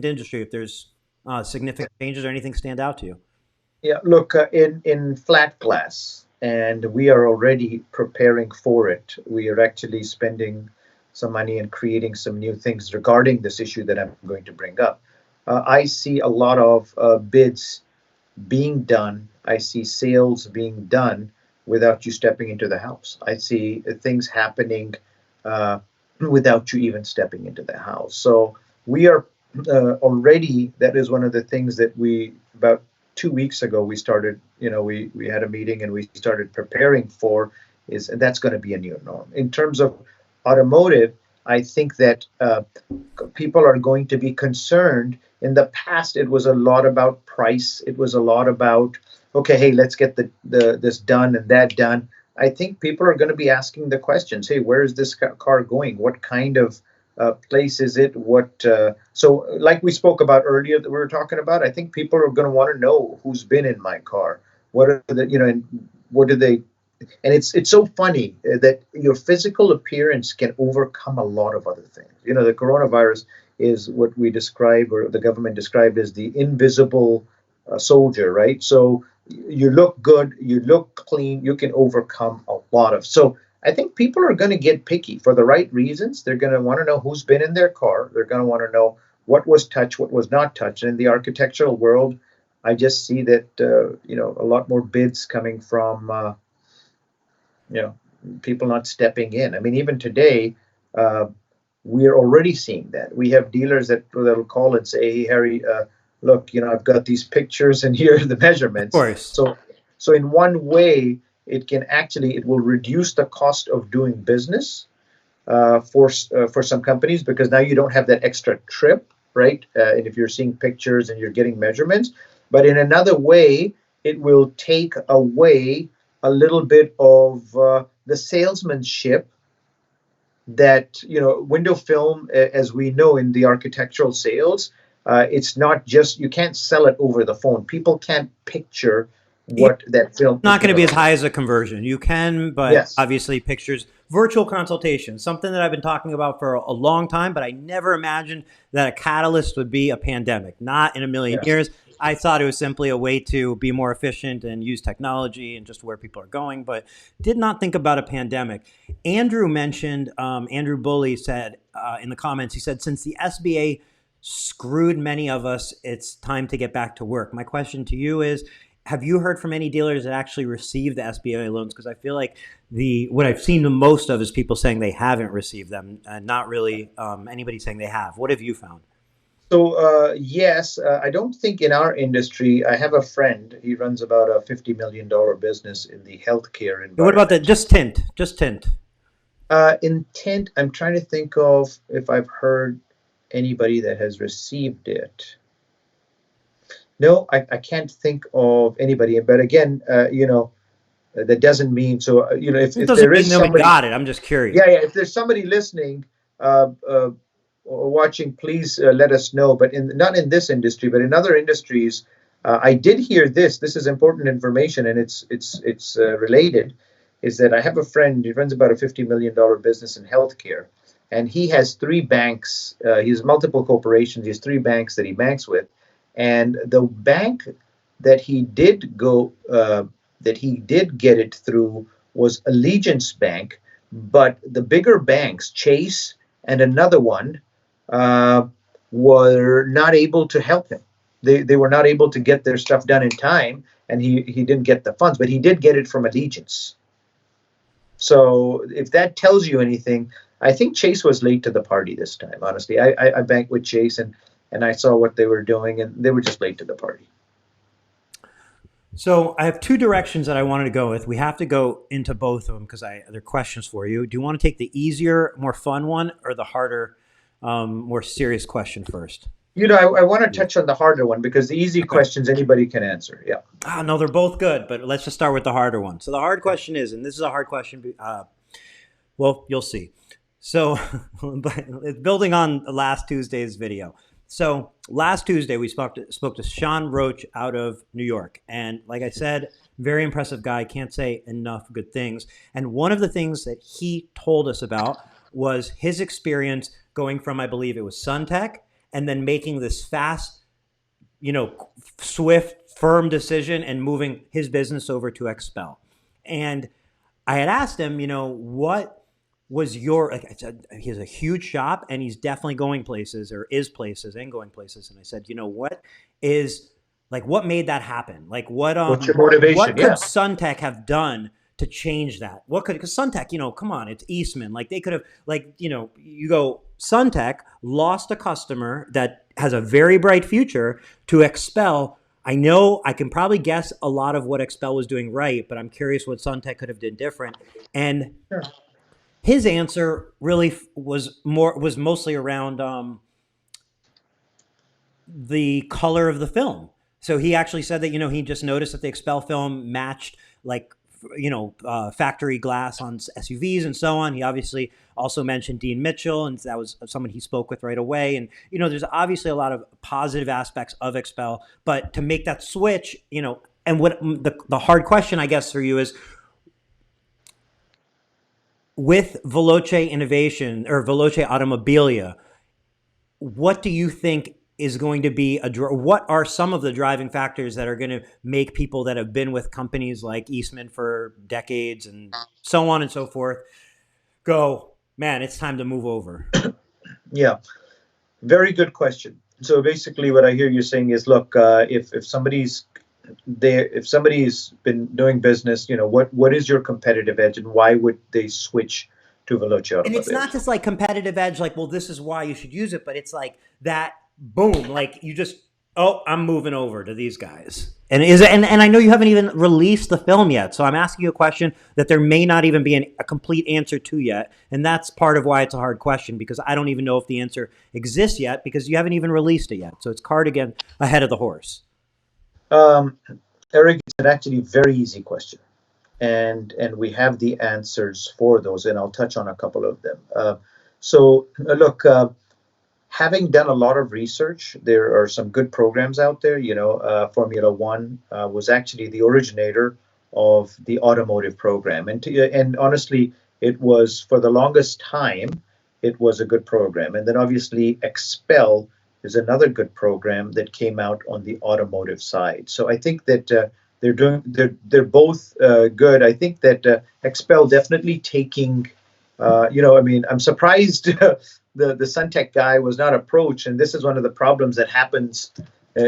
industry? If there's significant changes or anything stand out to you? Yeah, look, in flat glass, and we are already preparing for it. We are actually spending some money and creating some new things regarding this issue that I'm going to bring up. I see a lot of bids being done. I see sales being done without you stepping into the house. I see things happening uh, without you even stepping into the house. So we are already, that is one of the things that we, about 2 weeks ago, we started, we had a meeting and we started preparing for is, and that's going to be a new norm. In terms of automotive, I think that people are going to be concerned. In the past, it was a lot about price. It was a lot about, okay, hey, let's get the this done and that done. I think people are going to be asking the questions. Hey, where is this car going? What kind of place is it? What so like we spoke about earlier that we were talking about. I think people are going to want to know who's been in my car. What are the and what do they and it's so funny that your physical appearance can overcome a lot of other things. The coronavirus is what we describe, or the government described, as the invisible soldier, right? So you look good, you look clean, you can overcome a lot of. So I think people are going to get picky for the right reasons. They're going to want to know who's been in their car. They're going to want to know what was touched, what was not touched. And in the architectural world, I just see that a lot more bids coming from you know people not stepping in. I mean, even today, uh, we are already seeing that. We have dealers that'll call and say, "Hey, Harry, look, I've got these pictures and here are the Of measurements." course. So in one way, it will reduce the cost of doing business for some companies, because now you don't have that extra trip, right? And if you're seeing pictures and you're getting measurements, but in another way, it will take away a little bit of the salesmanship that window film, as we know in the architectural sales, it's not just, you can't sell it over the phone. People can't picture what that film is Not going going to to be as look high like. as a conversion. You can, but Yes. obviously pictures, virtual consultation, something that I've been talking about for a long time, but I never imagined that a catalyst would be a pandemic. Not in a million Yeah. years. I thought it was simply a way to be more efficient and use technology and just where people are going, but did not think about a pandemic. Andrew mentioned, Andrew Bully said in the comments, he said, since the SBA screwed many of us, it's time to get back to work. My question to you is, have you heard from any dealers that actually received the SBA loans? Because I feel like what I've seen the most of is people saying they haven't received them, and not really anybody saying they have. What have you found? So yes, I don't think in our industry. I have a friend. He runs about a $50 million business in the healthcare What about that? environment. Just tint, just tint. Intent. I'm trying to think of if I've heard anybody that has received it. No, I can't think of anybody. But again, that doesn't mean so. It If doesn't there mean is nobody somebody, got it. I'm just curious. yeah, if there's somebody listening, or watching, please let us know. But not in this industry, but in other industries, I did hear this. This is important information, and it's related. Is that I have a friend. He runs about a $50 million business in healthcare, and he has three banks. He has multiple corporations. He has three banks that he banks with, and the bank that he did go that he did get it through was Allegiance Bank, but the bigger banks, Chase and another one, uh, were not able to help him. They were not able to get their stuff done in time, and he didn't get the funds, but he did get it from Allegiance. So if that tells you anything, I think Chase was late to the party this time. Honestly, I banked with Chase, and I saw what they were doing, and they were just late to the party. So I have two directions that I wanted to go with. We have to go into both of them because they're questions for you. Do you want to take the easier, more fun one, or the harder, more serious question first? I want to touch on the harder one because the easy Okay. questions anybody can answer. Yeah. No, they're both good, but let's just start with the harder one. So the hard question is, and this is a hard question. Well, you'll see. So, but building on last Tuesday's video. So last Tuesday we spoke to Sean Roach out of New York, and like I said, very impressive guy. Can't say enough good things. And one of the things that he told us about was his experience going from, I believe it was Suntech, and then making this fast, swift, firm decision and moving his business over to Expel. And I had asked him, what was your, like I said, he has a huge shop and he's definitely going places, or is places and going places. And I said, what is, like, what made that happen? Like, What's your motivation? what could Yeah. Suntech have done to change that? What could, because Suntech, come on, it's Eastman. Like, they could have, like, you go, Suntech lost a customer that has a very bright future to Expel. I know I can probably guess a lot of what Expel was doing right, but I'm curious what Suntech could have done different. And Sure. his answer really was mostly around the color of the film. So he actually said that he just noticed that the Expel film matched, like, factory glass on SUVs and so on. He obviously also mentioned Dean Mitchell, and that was someone he spoke with right away. And there's obviously a lot of positive aspects of Expel, but to make that switch, and what the hard question, I guess, for you is, with Veloce Innovation or Veloce Automobilia, what do you think is going to be what are some of the driving factors that are going to make people that have been with companies like Eastman for decades and so on and so forth go, man, it's time to move over? Yeah, very good question. So basically, what I hear you saying is, look, if somebody's there, if somebody's been doing business, what is your competitive edge, and why would they switch to Veloce And it's Automobiles? not just like competitive edge, like, well, this is why you should use it, but it's like that, boom, like you just, oh, I'm moving over to these guys. And and I know you haven't even released the film yet, so I'm asking you a question that there may not even be a complete answer to yet, and that's part of why it's a hard question, because I don't even know if the answer exists yet, because you haven't even released it yet. So it's card again ahead of the horse. Eric, it's an actually very easy question, and we have the answers for those, and I'll touch on a couple of them. Look, having done a lot of research, there are some good programs out there. Formula One was actually the originator of the automotive program, and honestly, it was, for the longest time, it was a good program. And then obviously Expel is another good program that came out on the automotive side. So I think that they're both good. I think that Expel definitely taking, I'm surprised the Suntech guy was not approached, and this is one of the problems that happens.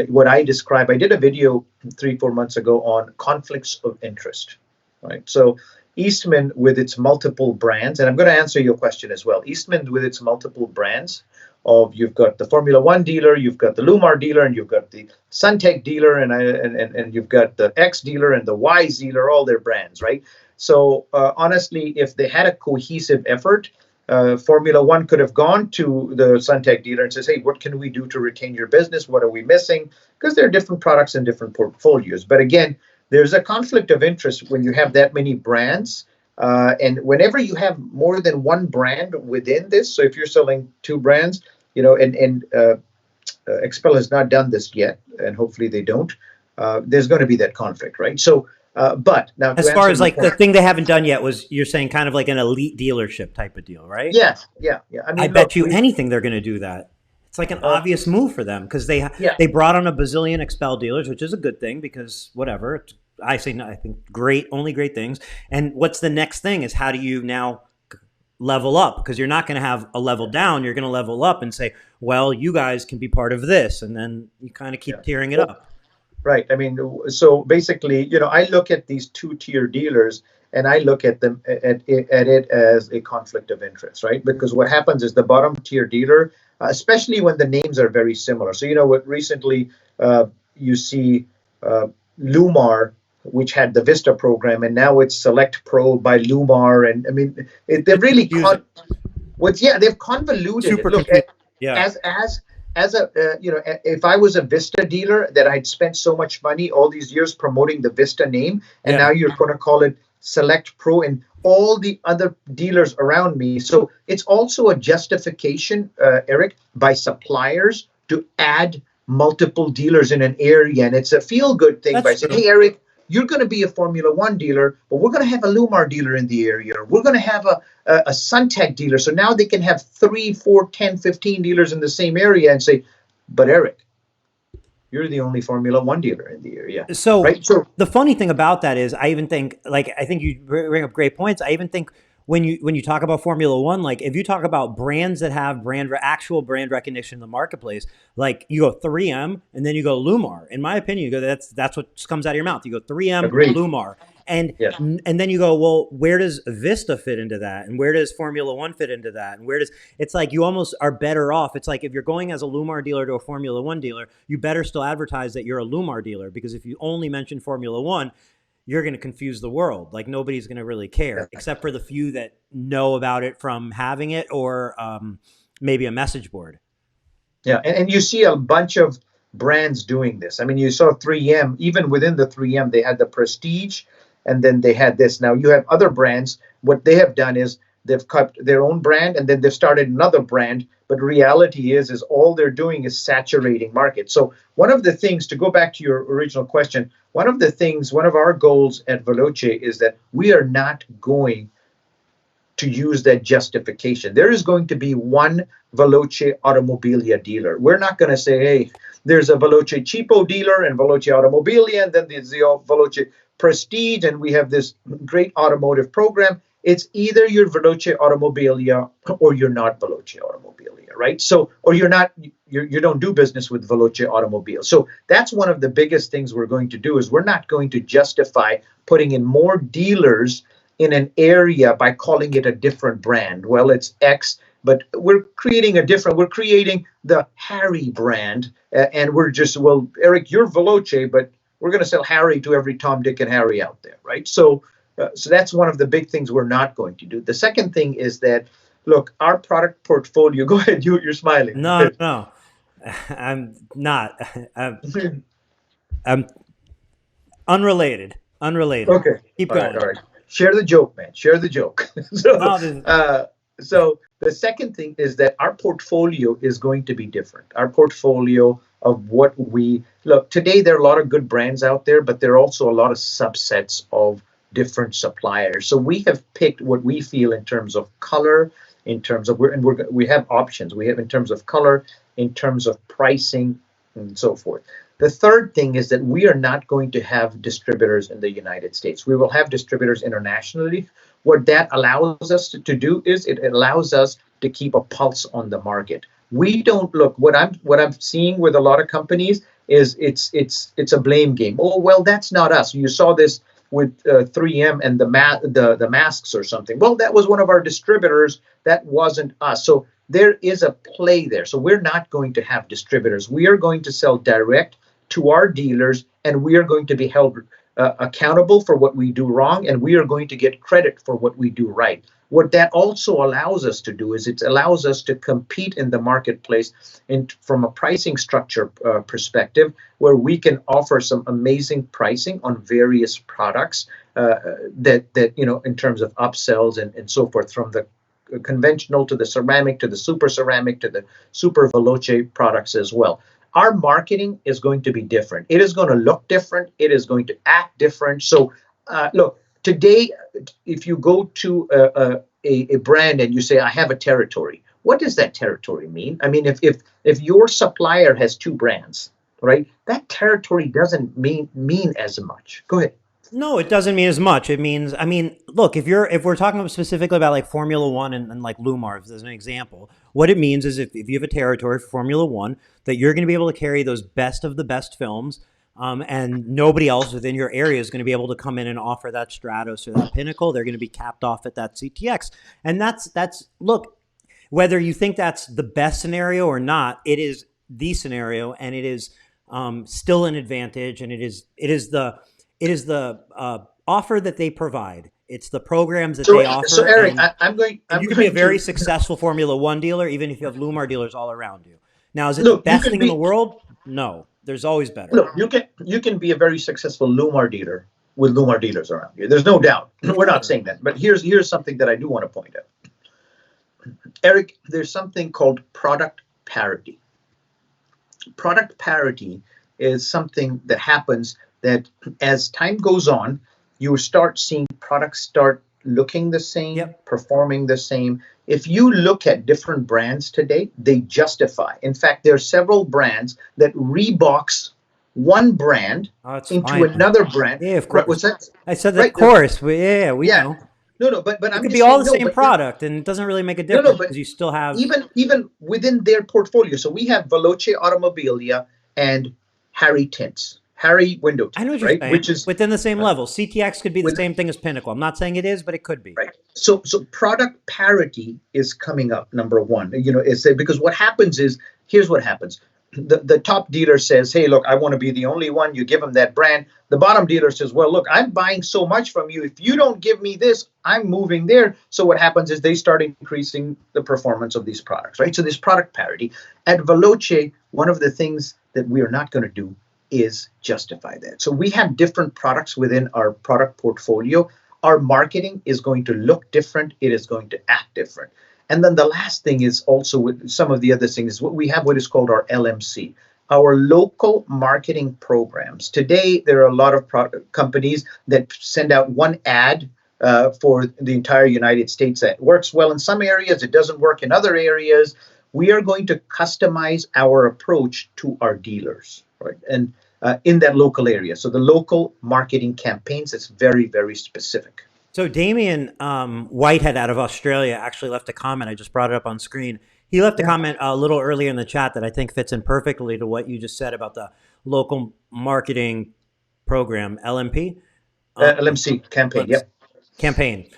What I describe, I did a video 3-4 months ago on conflicts of interest, right? So Eastman, with its multiple brands, and I'm going to answer your question as well. Eastman, with its multiple brands, you've got the Formula One dealer, you've got the Lumar dealer, and you've got the Suntech dealer, and you've got the X dealer and the Y dealer, all their brands, right? So honestly, if they had a cohesive effort, Formula One could have gone to the Suntech dealer and says, hey, what can we do to retain your business? What are we missing? Because there are different products and different portfolios. But again, there's a conflict of interest when you have that many brands. And whenever you have more than one brand within this, so if you're selling 2 brands, and Expel has not done this yet, and hopefully they don't, there's going to be that conflict, right? So, but now, as far as like the thing they haven't done yet was, you're saying kind of like an elite dealership type of deal, right? Yeah. I mean, I bet you anything they're going to do that. It's like an obvious move for them, because they brought on a bazillion Expel dealers, which is a good thing, because whatever. I think only great things. And what's the next thing is, how do you now level up? Because you're not going to have a level down. You're going to level up and say, well, you guys can be part of this. And then you kind of keep tearing it up. Right. I mean, so basically, I look at these 2-tier dealers, and I look at them at it as a conflict of interest, right? Because what happens is the bottom tier dealer, especially when the names are very similar. So, what recently you see Lumar, which had the Vista program, and now it's Select Pro by Lumar. And I mean, they've really they've convoluted. Super Look, as a if I was a Vista dealer that I'd spent so much money all these years promoting the Vista name, and now you're going to call it Select Pro and all the other dealers around me. So it's also a justification, Eric, by suppliers to add multiple dealers in an area, and it's a feel-good thing. That's by saying, true. Hey, Eric, you're going to be a Formula One dealer, but we're going to have a Lumar dealer in the area. We're going to have a Suntech dealer. So now they can have 3, 4, 10, 15 dealers in the same area and say, but Eric, you're the only Formula One dealer in the area, So right? So the funny thing about that is, I even think, like, I think you bring up great points. I even think when you talk about Formula One, like if you talk about brands that have actual brand recognition in the marketplace, like you go 3M and then you go Lumar. In my opinion, you go that's what comes out of your mouth. You go 3M, agreed. Lumar, and Yeah. and then you go, well, where does Vista fit into that, and where does Formula One fit into that, and where does it's like you almost are better off. It's like if you're going as a Lumar dealer to a Formula One dealer, you better still advertise that you're a Lumar dealer, because if you only mention Formula One, you're going to confuse the world. Like nobody's going to really care, except for the few that know about it from having it, or maybe a message board. Yeah, and you see a bunch of brands doing this. I mean, you saw 3M, even within the 3M, they had the Prestige, and then they had this. Now you have other brands. What they have done is they've cut their own brand, and then they've started another brand. But reality is all they're doing is saturating market. So one of the things, to go back to your original question, one of our goals at Veloce is that we are not going to use that justification. There is going to be one Veloce Automobilia dealer. We're not going to say, hey, there's a Veloce Cheapo dealer and Veloce Automobilia, and then there's the Veloce Prestige, and we have this great automotive program. It's either you're Veloce Automobilia or you're not Veloce Automobilia, right? So, or you're not, you don't do business with Veloce Automobile. So that's one of the biggest things we're going to do is we're not going to justify putting in more dealers in an area by calling it a different brand. Well, it's X, but we're creating the Harry brand, and we're just, well, Eric, you're Veloce, but we're going to sell Harry to every Tom, Dick, and Harry out there, right? So that's one of the big things we're not going to do. The second thing is that, look, our product portfolio. Go ahead, you're smiling. No, I'm not. I'm unrelated. Okay. Keep All right. going. All right. Share the joke, man. Share the joke. No, So the second thing is that our portfolio is going to be different. Our portfolio of what we look today, there are a lot of good brands out there, but there are also a lot of subsets of different suppliers. So we have picked what we feel in terms of color, in terms of we have options. We have in terms of color, in terms of pricing, and so forth. The third thing is that we are not going to have distributors in the United States. We will have distributors internationally. What that allows us to do is it allows us to keep a pulse on the market. We don't look what I'm seeing with a lot of companies is it's a blame game. Oh, well, that's not us. You saw this with 3M and the masks or something. Well, that was one of our distributors. That wasn't us. So there is a play there. So we're not going to have distributors. We are going to sell direct to our dealers, and we are going to be held accountable for what we do wrong, and we are going to get credit for what we do right. What that also allows us to do is it allows us to compete in the marketplace from a pricing structure perspective, where we can offer some amazing pricing on various products that in terms of upsells and so forth, from the conventional to the ceramic to the super ceramic to the super Veloce products as well. Our marketing is going to be different. It is going to look different. It is going to act different. So, look, today, if you go to a brand and you say, I have a territory, what does that territory mean? I mean, if your supplier has two brands, right, that territory doesn't mean as much. Go ahead. No, it doesn't mean as much. It means, I mean, look, if we're talking specifically about like Formula One and like Lumar, as an example, what it means is if you have a territory for Formula One, that you're going to be able to carry those best of the best films, and nobody else within your area is going to be able to come in and offer that Stratos or that Pinnacle. They're going to be capped off at that CTX, and that's look, whether you think that's the best scenario or not, it is the scenario, and it is still an advantage, and it is the offer that they provide. It's the programs that they offer. So Eric, you can be a very successful Formula One dealer, even if you have Lumar dealers all around you. Now, is it the best thing in the world? No, there's always better. Look, you can be a very successful Lumar dealer with Lumar dealers around you. There's no doubt. We're not saying that. But here's something that I do want to point out. Eric, there's something called product parity. Product parity is something that happens that as time goes on, you start seeing products start looking the same, Yep. performing the same. If you look at different brands today, they justify. In fact, there are several brands that Reeboks one brand Oh, it's into fine. another brand. Yeah, of Right? course. What's that? I said that, of Right? course. Yeah, we Yeah. know. No, no, but It I'm could be just all saying the no. same But product, and it doesn't really make a no, no, difference but because you still have. even within their portfolio. So we have Veloce Automobilia and Harry Tints, Harry Window I know Tints, what you're right? saying. Which is Within the same uh, level, CTX could be the with same thing as Pinnacle. I'm not saying it is, but it could be. right. So product parity is coming up. Number one, is because what happens is here's what happens. The top dealer says, hey, look, I want to be the only one. You give them that brand. The bottom dealer says, well, look, I'm buying so much from you. If you don't give me this, I'm moving there. So what happens is they start increasing the performance of these products, right? So this product parity. At Veloce, one of the things that we are not going to do is justify that. So we have different products within our product portfolio. Our marketing is going to look different. It is going to act different. And then the last thing is also with some of the other things is what we have, what is called our LMC, our local marketing programs. Today, there are a lot of companies that send out one ad for the entire United States that works well in some areas, it doesn't work in other areas. We are going to customize our approach to our dealers, right? And in that local area. So the local marketing campaigns is very, very specific. So Damien Whitehead out of Australia actually left a comment. I just brought it up on screen. He left a Yeah. comment a little earlier in the chat that I think fits in perfectly to what you just said about the local marketing program, LMP. LMC campaign. LMC Yep. campaign.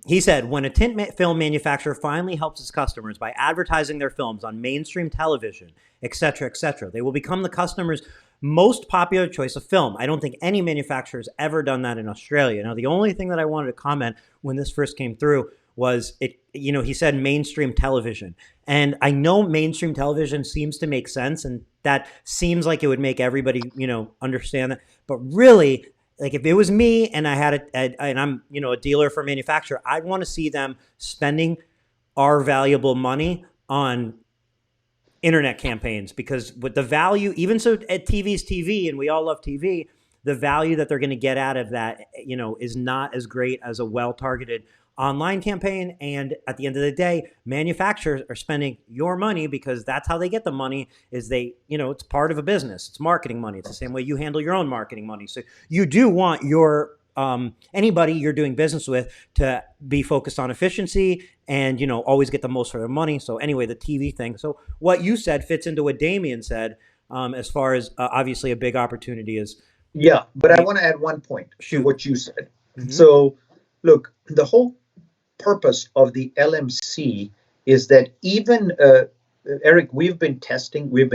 He said, when a film manufacturer finally helps its customers by advertising their films on mainstream television, et cetera, they will become the customer's most popular choice of film. I don't think any manufacturer has ever done that in Australia. Now, the only thing that I wanted to comment when this first came through was it, he said mainstream television. And I know mainstream television seems to make sense, and that seems like it would make everybody, understand that. But really, like if it was me and I had and I'm a dealer for a manufacturer, I'd want to see them spending our valuable money on internet campaigns, because with the value, even so at TV's TV and we all love TV, the value that they're going to get out of that, is not as great as a well-targeted online campaign. And at the end of the day, manufacturers are spending your money because that's how they get the money, is it's part of a business. It's marketing money. It's the same way you handle your own marketing money. So you do want your anybody you're doing business with to be focused on efficiency and always get the most for their money. So anyway, the TV thing. So what you said fits into what Damien said, as far as obviously a big opportunity is. Yeah, but I want to add one point to Shoot. what you said. Mm-hmm. So, look, the whole purpose of the LMC is that even Eric, we've been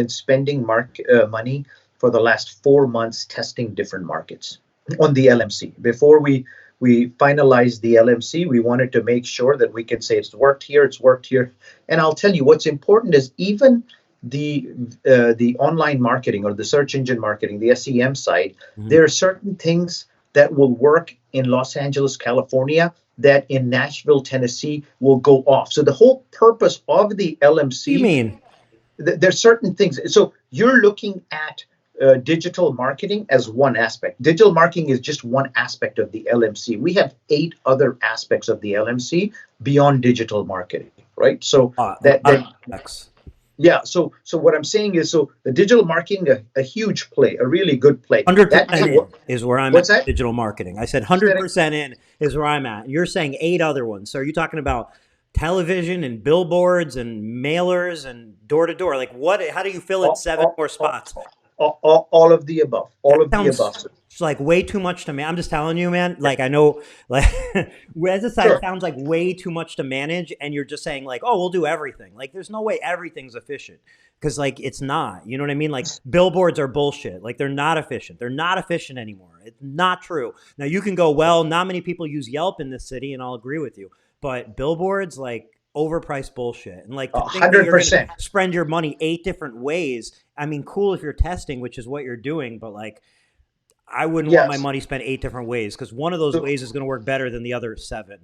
spending money for the last 4 months testing different markets on the LMC. Before we finalized the LMC, we wanted to make sure that we can say it's worked here. And I'll tell you what's important is even the online marketing or the search engine marketing, the SEM side, Mm-hmm. there are certain things that will work in Los Angeles, California, that in Nashville, Tennessee will go off. So the whole purpose of the LMC, What do you mean? There's certain things. So you're looking at digital marketing as one aspect. Digital marketing is just one aspect of the LMC. We have 8 other aspects of the LMC beyond digital marketing, right? So yeah. So what I'm saying is, so the digital marketing, a huge play, a really good play. 100% in is where I'm What's at. that? Digital marketing. I said 100% in is where I'm at. You're saying 8 other ones. So are you talking about television and billboards and mailers and door to door? Like what? How do you fill in 7 more spots? All of the above. All That of the above. sounds like way too much to me. I'm just telling you, man. Like I know, like as a side, Sure. it sounds like way too much to manage, and you're just saying like, oh, we'll do everything. Like there's no way everything's efficient, because like it's not. You know what I mean? Like billboards are bullshit. Like they're not efficient. They're not efficient anymore. It's not true. Now you can go, well, not many people use Yelp in this city, and I'll agree with you. But billboards, like overpriced bullshit, and like to think that you're going to 100%. spend your money 8 different ways. I mean, cool if you're testing, which is what you're doing, but like I wouldn't want my Yes. money spent 8 different ways, because one of those So, ways is going to work better than the other 7.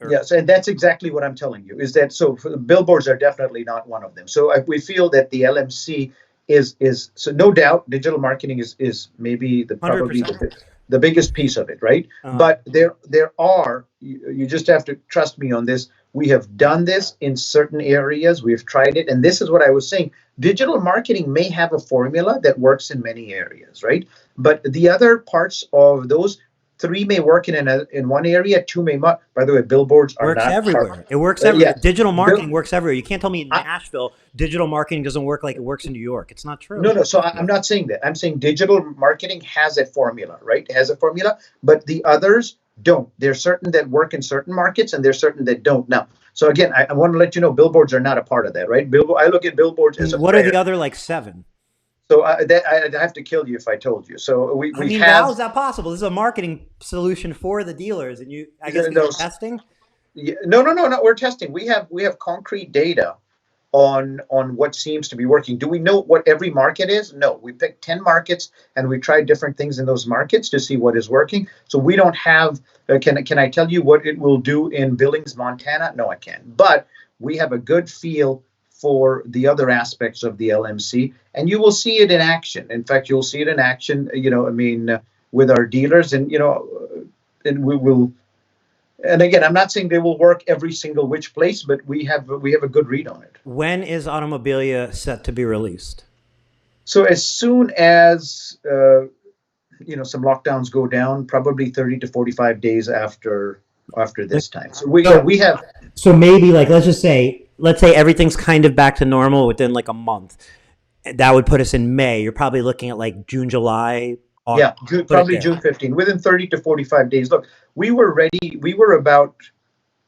yes, and that's exactly what I'm telling you. Is that so? Billboards are definitely not one of them. So we feel that the LMC is so no doubt digital marketing is maybe the probably 100%. the biggest piece of it, right? Uh-huh. But there are you just have to trust me on this. We have done this in certain areas. We've tried it, and this is what I was saying. Digital marketing may have a formula that works in many areas, right? But the other parts of those three may work in one area, two may not. By the way, billboards are Works not part. everywhere. It works everywhere. Yes, Digital bill. marketing works everywhere. You can't tell me in I, Nashville digital marketing doesn't work like it works in New York. It's not no, true. no. So I'm not saying that. I'm saying digital marketing has a formula, right? It has a formula, but the others don't. There's certain that work in certain markets, and there's certain that don't. Now, so again, I want to let you know, billboards are not a part of that, right? I look at billboards as And a what are the prayer. other like seven? So I'd have to kill you if I told you. So I we mean, how have is that possible? This is a marketing solution for the dealers, and you, I guess, you no, are testing. no. We're testing. We have concrete data on what seems to be working. Do we know what every market is? No. We picked 10 markets and we tried different things in those markets to see what is working. So we don't have can I tell you what it will do in Billings, Montana? No, I can't. But we have a good feel for the other aspects of the LMC, and you will see it in action. In fact, you'll see it in action, I mean, with our dealers, and and we will. And again, I'm not saying they will work every single which place, but we have a good read on it. When is Automobilia set to be released? So as soon as some lockdowns go down, probably 30 to 45 days after this time. So So, we have. so maybe like let's say everything's kind of back to normal within like a month. That would put us in May. You're probably looking at like June, July, August. Yeah, June, Put it probably there. June 15, within 30 to 45 days. Look, we were ready. We were about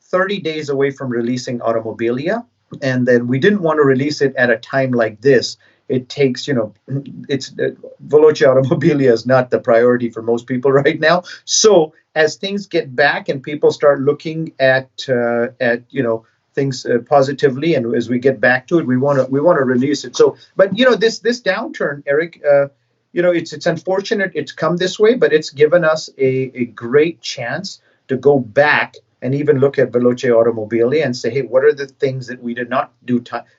30 days away from releasing Automobilia, and then we didn't want to release it at a time like this. It takes, it's Veloce Automobilia is not the priority for most people right now. So as things get back and people start looking at things positively, and as we get back to it, we want to release it. So, but this downturn, Eric. It's unfortunate it's come this way, but it's given us a great chance to go back and even look at Veloce Automobili and say, hey, what are the things that we did not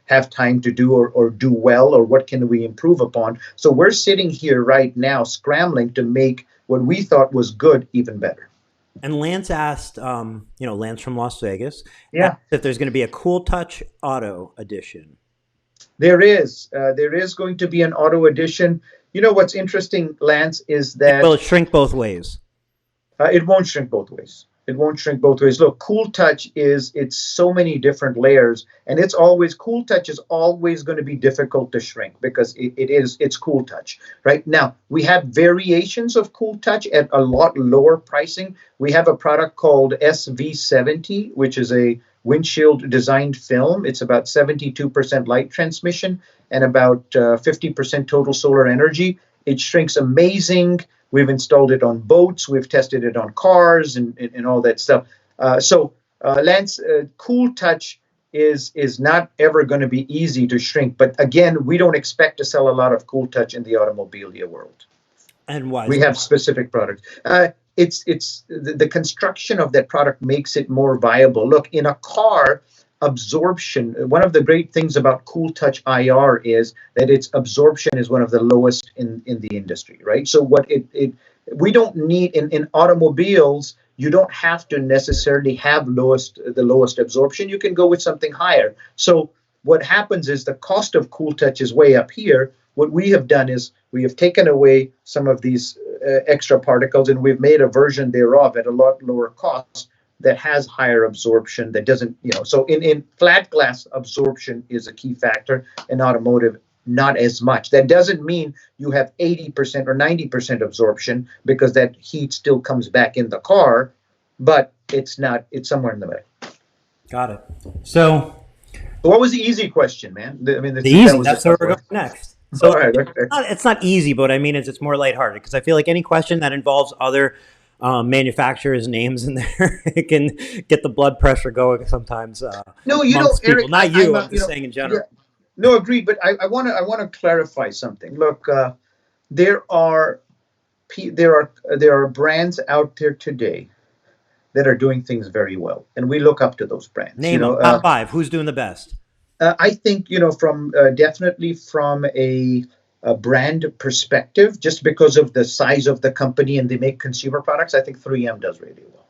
have time to do or do well, or what can we improve upon? So we're sitting here right now scrambling to make what we thought was good even better. And Lance asked, Lance from Las Vegas, asked Yeah, if there's going to be a Cool Touch Auto edition. there is going to be an auto edition. You know what's interesting, Lance, is And will that it shrink both ways? It won't shrink both ways. It won't shrink both ways. Look, Cool Touch it's so many different layers, and Cool Touch is always going to be difficult to shrink because it's Cool Touch. Right now, we have variations of Cool Touch at a lot lower pricing. We have a product called SV70, which is a windshield designed film. It's about 72% light transmission and about 50% total solar energy. It shrinks amazing. We've installed it on boats. We've tested it on cars and all that stuff. Lance, Cool Touch is not ever going to be easy to shrink. But again, we don't expect to sell a lot of Cool Touch in the automobilia world. And why? We have specific products. It's the construction of that product makes it more viable. Look, in a car, absorption. One of the great things about Cool Touch IR is that its absorption is one of the lowest in the industry, right? So what it we don't need in automobiles. You don't have to necessarily have the lowest absorption. You can go with something higher. So what happens is the cost of Cool Touch is way up here. What we have done is we have taken away some of these extra particles, and we've made a version thereof at a lot lower cost that has higher absorption, that doesn't, so in flat glass, absorption is a key factor. In automotive, not as much. That doesn't mean you have 80% or 90% absorption, because that heat still comes back in the car, but it's somewhere in the middle. Got it. So What was the easy question, man? I mean, the that easy, was a that's where tough we're going one. next. All So right. Okay. it's not easy, but I mean, it's more lighthearted because I feel like any question that involves other manufacturers' names in there, it can get the blood pressure going sometimes No, amongst people. Eric, Not you, I'm I'm just saying in yeah, general. no, agreed. But I want to clarify something. Look, there are there are brands out there today that are doing things very well, and we look up to those brands. Name them. Top five. Who's doing the best? I think, from definitely from a brand perspective, just because of the size of the company and they make consumer products, I think 3M does really well,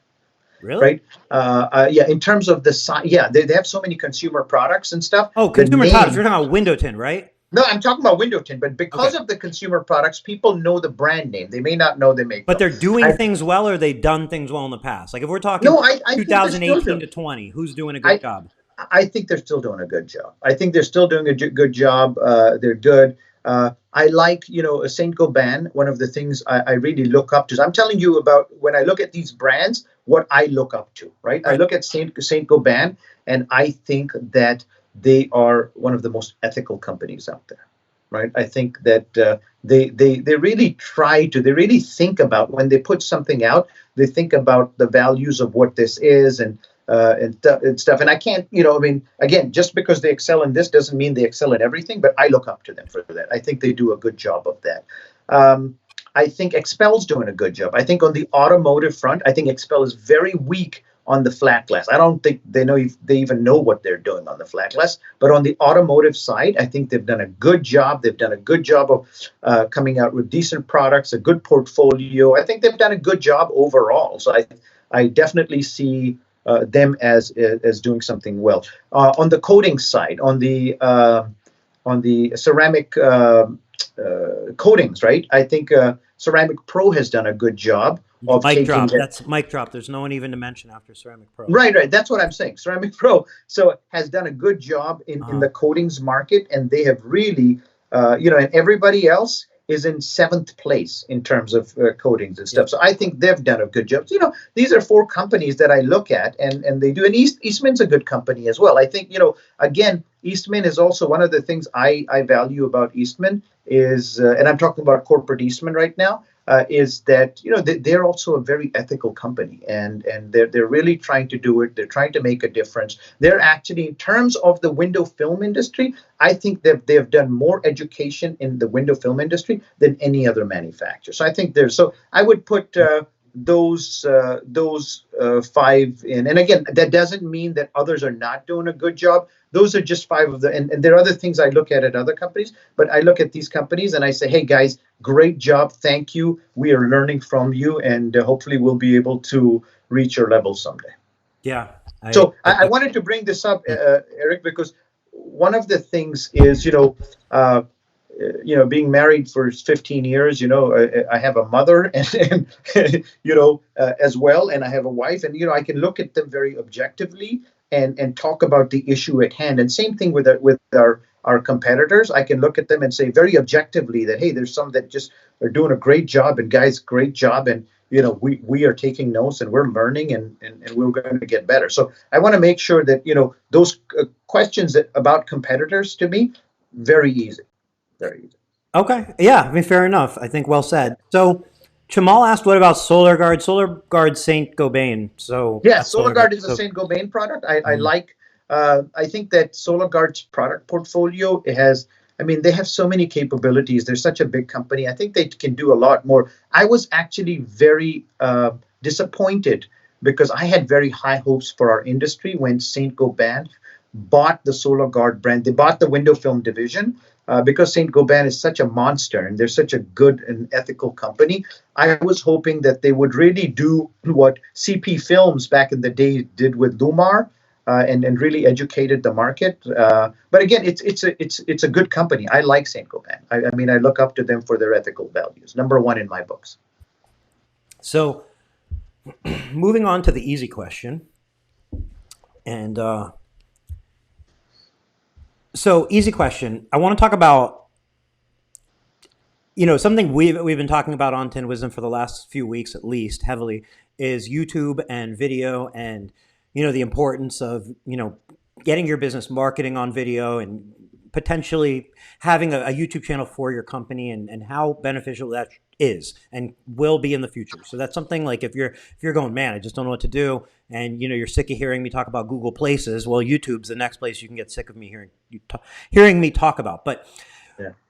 Really? right? Yeah, in terms of the size, yeah, they have so many consumer products and stuff. Oh, The consumer products. You're name, talking about window tint, right? no, I'm talking about window tint, but because Okay. of the consumer products, people know the brand name. They may not know they make But them. they're doing I, things well, or they've done things well in the past. Like if we're talking no, I think they're still 2018 doing. to 20, who's doing a good I job? I think they're still doing a good job. I think they're still doing a good job. They're good. I like, a Saint Gobain. One of the things I really look up to. I'm telling you about when I look at these brands, what I look up to, right? I Right. look at Saint Gobain, and I think that they are one of the most ethical companies out there, right? I think that they really they really think about when they put something out, they think about the values of what this is and stuff. And I can't, I mean, again, just because they excel in this doesn't mean they excel in everything, but I look up to them for that. I think they do a good job of that. Um, I think Expel's doing a good job. I think on the automotive front, I think Expel is very weak on the flat glass. I don't think they know if they even know what they're doing on the flat glass. But on the automotive side, I think they've done a good job. They've done a good job of coming out with decent products, a good portfolio. I think they've done a good job overall. So I definitely see them as doing something well. On the coating side, on the ceramic coatings, right? I think Ceramic Pro has done a good job of Mic taking drop. it. That's mic drop. There's no one even to mention after Ceramic Pro. Right, right. That's what I'm saying. Ceramic Pro so has done a good job in Uh, the coatings market, and they have really, and everybody else is in seventh place in terms of coatings and stuff. yep. So I think they've done a good job. So, these are four companies that I look at, and they do. And Eastman's a good company as well. I think, again, Eastman is also one of the things I value about Eastman is, and I'm talking about corporate Eastman right now, is that they're also a very ethical company, and they're really trying to do it. They're trying to make a difference. They're actually, in terms of the window film industry, I think that they've done more education in the window film industry than any other manufacturer. So I think there's so I would put those five in. And again, that doesn't mean that others are not doing a good job. Those are just five of the, and there are other things I look at other companies, but I look at these companies and I say, hey guys, great job, thank you. We are learning from you, and hopefully we'll be able to reach your level someday. Yeah. So I wanted to bring this up, Eric, because one of the things is, being married for 15 years, I have a mother and as well, and I have a wife, and I can look at them very objectively and talk about the issue at hand. And same thing with our competitors. I can look at them and say very objectively that, hey, there's some that just are doing a great job, and guys, great job, and we are taking notes and we're learning, and we're going to get better. So I want to make sure that those questions about competitors, to me, very easy. Very easy. Okay. Yeah. I mean, fair enough. I think well Yeah. said. So Chamal asked, what about Solar Guard? Solar Guard Saint Gobain. So Yeah, that's Solar Guard. SolarGuard is a So Saint Gobain product. I mhm. like. I think that SolarGuard's product portfolio, it has. I mean, they have so many capabilities. They're such a big company. I think they can do a lot more. I was actually very disappointed because I had very high hopes for our industry when Saint Gobain bought the SolarGuard brand. They bought the window film division because Saint Gobain is such a monster and they're such a good and ethical company. I was hoping that they would really do what CP Films back in the day did with Lumar, and really educated the market. But again, it's a good company. I like Saint Gobain. I mean, I look up to them for their ethical values. Number one in my books. So moving on to the easy question. And so easy question. I want to talk about, something we've been talking about on Tint Wizdom for the last few weeks, at least heavily, is YouTube and video, and the importance of getting your business marketing on video and potentially having a YouTube channel for your company, and how beneficial that is and will be in the future. So that's something like if you're going, man, I just don't know what to do, and you're sick of hearing me talk about Google Places. Well, YouTube's the next place you can get sick of me hearing me talk about. But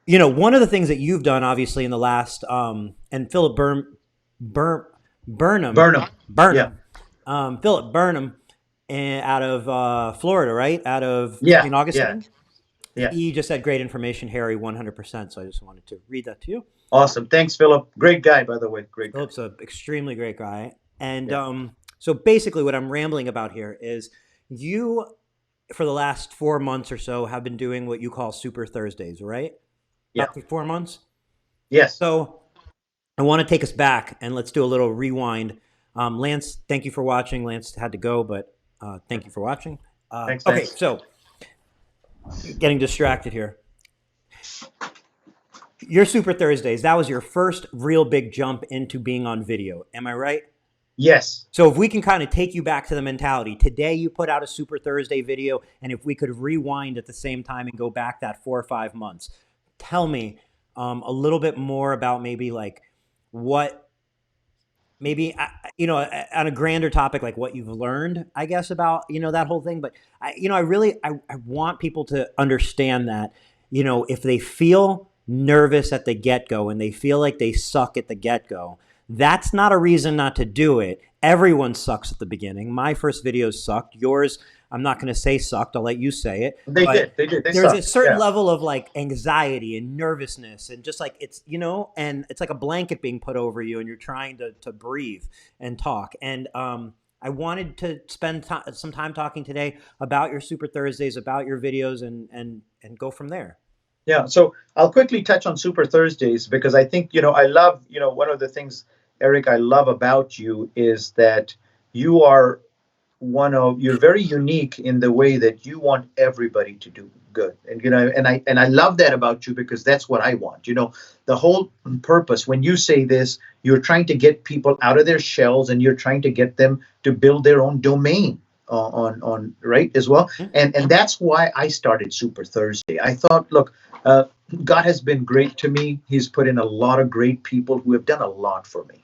Yeah. one of the things that you've done, obviously, in the last, and Burnham, Burnham. Yeah. Philip Burnham, out of Florida, right? Out of Yeah, St. yeah, Augustine. yeah. He just had great information, Harry, 100%. So I just wanted to read that to you. Awesome. Thanks, Philip. Great guy, by the way. Great guy. Philip's an extremely great guy. And Yeah, so basically, what I'm rambling about here is you, for the last 4 months or so, have been doing what you call Super Thursdays, right? yeah. About 4 months. Yes. So I want to take us back and let's do a little rewind. Lance, thank you for watching. Lance had to go, but thank you for watching. Thanks, Okay, Lance. so getting distracted here. Your Super Thursdays, that was your first real big jump into being on video. Am I right? Yes. So if we can kind of take you back to the mentality, today you put out a Super Thursday video, and if we could rewind at the same time and go back that 4 or 5 months, tell me a little bit more about maybe like what maybe on a grander topic, like what you've learned, I guess, about that whole thing. But I really I want people to understand that if they feel nervous at the get-go and they feel like they suck at the get-go, that's not a reason not to do it. Everyone sucks at the beginning. My first videos sucked. Yours, I'm not going to say sucked. I'll let you say it. They But did. They did. They there's a sucked. certain Yeah. level of like anxiety and nervousness and just like and it's like a blanket being put over you and you're trying to breathe and talk. And I wanted to spend some time talking today about your Super Thursdays, about your videos, and go from there. Yeah. So I'll quickly touch on Super Thursdays because I think, I love, one of the things, Eric, I love about you is that you are you're very unique in the way that you want everybody to do good. And and I love that about you because that's what I want. The whole purpose when you say this, you're trying to get people out of their shells and you're trying to get them to build their own domain on right as well. And that's why I started Super Thursday. I thought, look, God has been great to me. He's put in a lot of great people who have done a lot for me.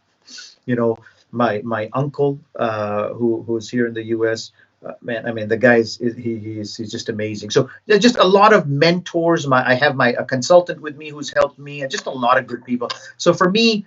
You know, my uncle, who's here in the U.S. Man, I mean, the guy's he's just amazing. So there's just a lot of mentors. I have a consultant with me who's helped me, and just a lot of good people. So for me,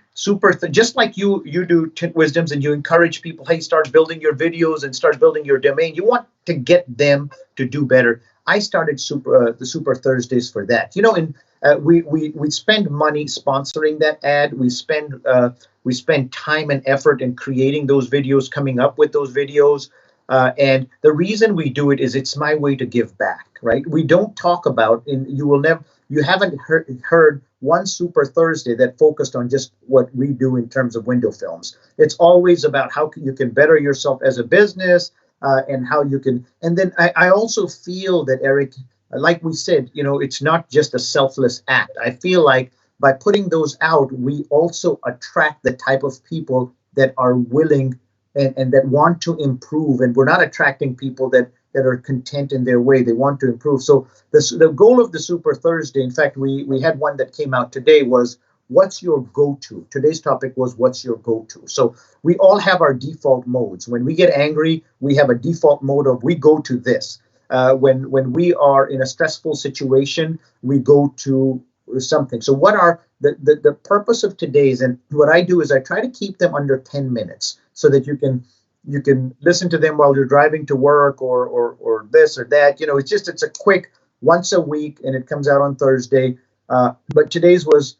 just like you do Tint Wisdoms, and you encourage people, hey, start building your videos and start building your domain. You want to get them to do better. I started the Super Thursdays for that. And we spend money sponsoring that ad. We spend time and effort in creating those videos, coming up with those videos. And the reason we do it is it's my way to give back, right? We don't talk about, you haven't heard one Super Thursday that focused on just what we do in terms of window films. It's always about how you can better yourself as a business, and how you can. And then I also feel that, Eric, like we said, it's not just a selfless act. I feel like by putting those out, we also attract the type of people that are willing and that want to improve. And we're not attracting people that are content in their way. They want to improve. So the goal of the Super Thursday, in fact, we had one that came out today, was what's your go-to? Today's topic was what's your go-to? So we all have our default modes. When we get angry, we have a default mode of we go to this. When we are in a stressful situation, we go to something. So what are the purpose of today's, and what I do is I try to keep them under 10 minutes so that you can listen to them while you're driving to work or this or that. It's a quick once a week, and it comes out on Thursday. But today's was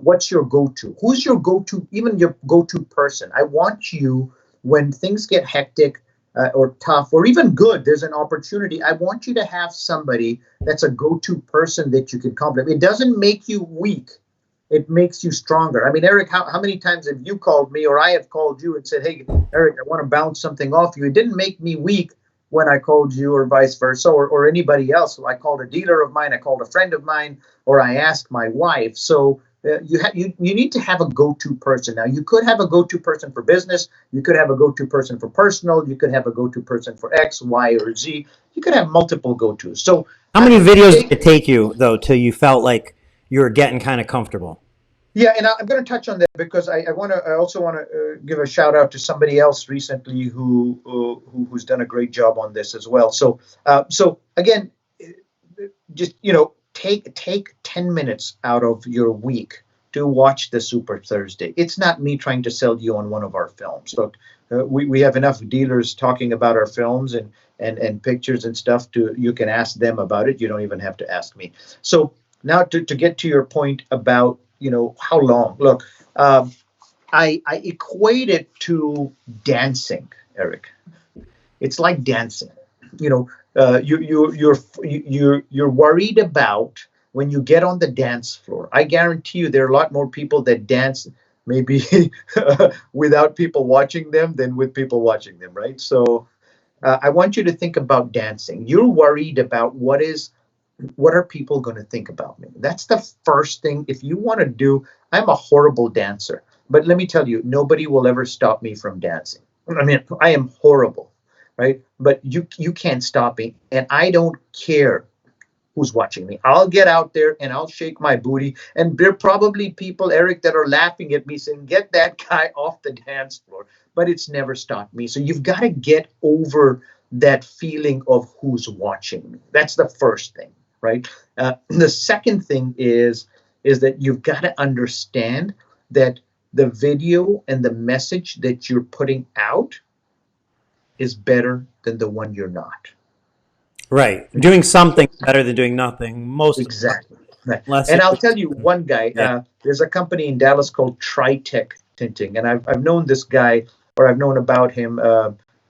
what's your go-to? Who's your go-to, even your go-to person? I want you, when things get hectic, or tough or even good, there's an opportunity. I want you to have somebody that's a go-to person that you can compliment. It doesn't make you weak. It makes you stronger. I mean, Eric, how many times have you called me or I have called you and said, hey, Eric, I want to bounce something off you. It didn't make me weak when I called you or vice versa or anybody else. So I called a dealer of mine, I called a friend of mine, or I asked my wife. So you need to have a go-to person. Now, you could have a go-to person for business. You could have a go-to person for personal. You could have a go-to person for X, Y, or Z. You could have multiple go-tos. So How many videos did it take you though till you felt like you were getting kind of comfortable? yeah, and I'm going to touch on that because I also want to give a shout out to somebody else recently who's done a great job on this as well. So again, just take 10 minutes out of your week to watch the Super Thursday. It's not me trying to sell you on one of our films. Look, we have enough dealers talking about our films and pictures and stuff. To you can ask them about it. You don't even have to ask me. So now to get to your point about how long. Look, I equate it to dancing, Eric. It's like dancing. You know, you're worried about when you get on the dance floor. I guarantee you, there are a lot more people that dance maybe without people watching them than with people watching them, right? So I want you to think about dancing. You're worried about what are people going to think about me? That's the first thing. If you want to do, I'm a horrible dancer, but let me tell you, nobody will ever stop me from dancing. I mean, I am horrible, right? But you can't stop me, and I don't care who's watching me. I'll get out there and I'll shake my booty, and there are probably people, Eric, that are laughing at me saying, "Get that guy off the dance floor." But it's never stopped me. So you've got to get over that feeling of who's watching me. That's the first thing, right? The second thing is that you've got to understand that the video and the message that you're putting out is better than the one you're not. Right. Doing something better than doing nothing. Most of the time. Exactly. Right. Unless And it I'll was, tell you one guy, yeah. there's a company in Dallas called Tritech Tinting. And I've known this guy, or I've known about him,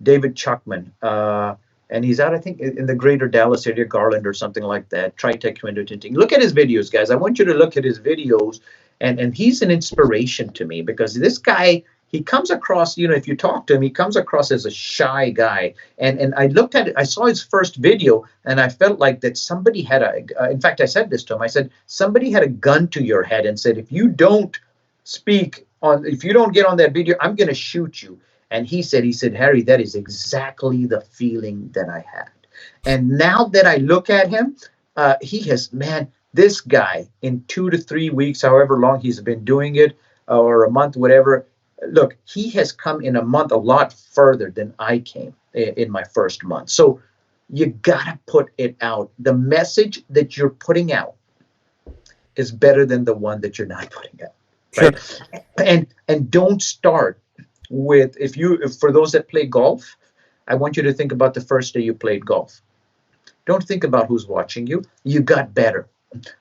David Chuckman. And he's out, I think, in the greater Dallas area, Garland or something like that. Tritech Window Tinting. Look at his videos, guys. I want you to look at his videos. And he's an inspiration to me because this guy, he comes across, if you talk to him, he comes across as a shy guy. And I looked at it, I saw his first video, and I felt like that somebody had in fact, I said this to him. I said, somebody had a gun to your head and said, if you don't if you don't get on that video, I'm going to shoot you. And he said, Harry, that is exactly the feeling that I had. And now that I look at him, man, this guy in 2 to 3 weeks, however long he's been doing it, or a month, whatever, look, he has come in a month a lot further than I came in my first month. So you gotta put it out. The message that you're putting out is better than the one that you're not putting out, right? Sure. And don't start with, if for those that play golf, I want you to think about the first day you played golf. Don't think about who's watching you. You got better.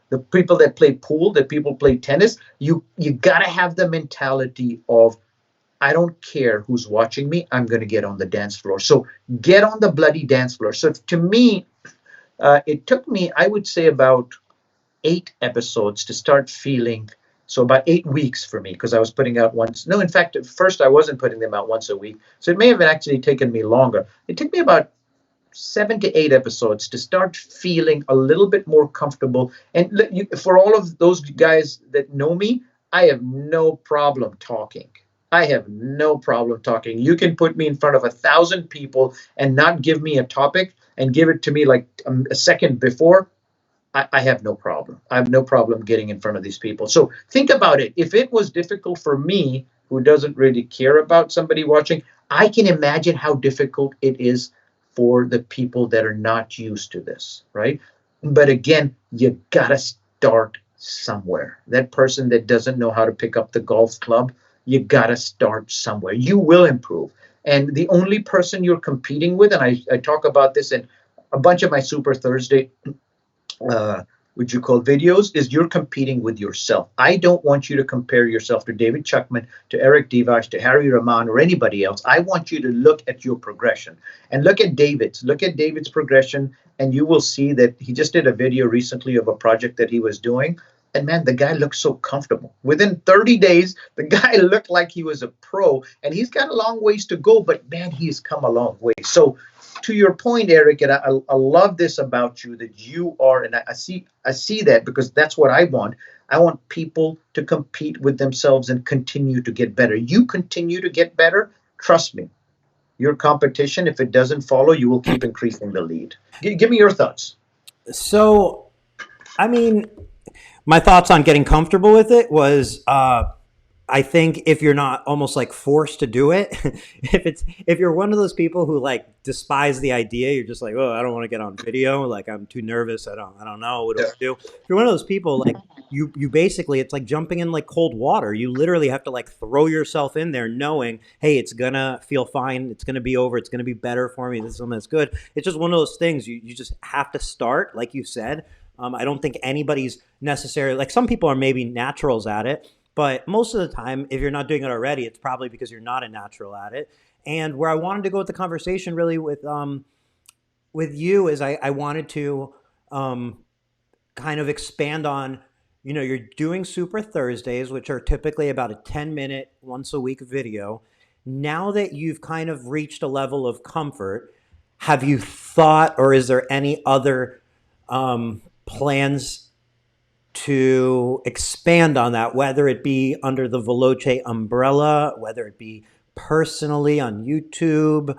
The people that play pool, the people play tennis, you got to have the mentality of, I don't care who's watching me. I'm going to get on the dance floor. So get on the bloody dance floor. So to me, it took me, I would say, about 8 episodes to start feeling. So about 8 weeks for me, because I was putting out once. No, in fact, at first I wasn't putting them out once a week. So it may have actually taken me longer. It took me about 7 to 8 episodes to start feeling a little bit more comfortable. And for all of those guys that know me, I have no problem talking. I have no problem talking. You can put me in front of 1,000 people and not give me a topic and give it to me like a second before. I have no problem. I have no problem getting in front of these people. So think about it. If it was difficult for me, who doesn't really care about somebody watching, I can imagine how difficult it is for the people that are not used to this, right? But again, you gotta start somewhere. That person that doesn't know how to pick up the golf club, you gotta start somewhere. You will improve. And the only person you're competing with, and I talk about this in a bunch of my Super Thursday would you call videos, is you're competing with yourself. I don't want you to compare yourself to David Chuckman, to Eric Divash, to Harry Rahman, or anybody else. I want you to look at your progression and look at David's progression, and you will see that he just did a video recently of a project that he was doing. And man, the guy looks so comfortable. Within 30 days, the guy looked like he was a pro, and he's got a long ways to go, but man, he's come a long way. So to your point, Eric, and I love this about you, that you are, and I see that because that's what I want. I want people to compete with themselves and continue to get better. You continue to get better, trust me. Your competition, if it doesn't follow, you will keep increasing the lead. Give me your thoughts. So, I mean, my thoughts on getting comfortable with it was, I think if you're not almost like forced to do it, if you're one of those people who like despise the idea, you're just like, oh, I don't want to get on video, like I'm too nervous, I don't know what to do. If you're one of those people, like you basically, it's like jumping in like cold water. You literally have to like throw yourself in there knowing, hey, it's gonna feel fine, it's gonna be over, it's gonna be better for me, this is something that's good. It's just one of those things, you just have to start, like you said. I don't think anybody's necessarily, like, some people are maybe naturals at it, but most of the time, if you're not doing it already, it's probably because you're not a natural at it. And where I wanted to go with the conversation really with you is I wanted to um, kind of expand on, you're doing Super Thursdays, which are typically about a 10-minute, once a week video. Now that you've kind of reached a level of comfort, have you thought, or is there any other plans to expand on that, whether it be under the Veloce umbrella, whether it be personally on YouTube?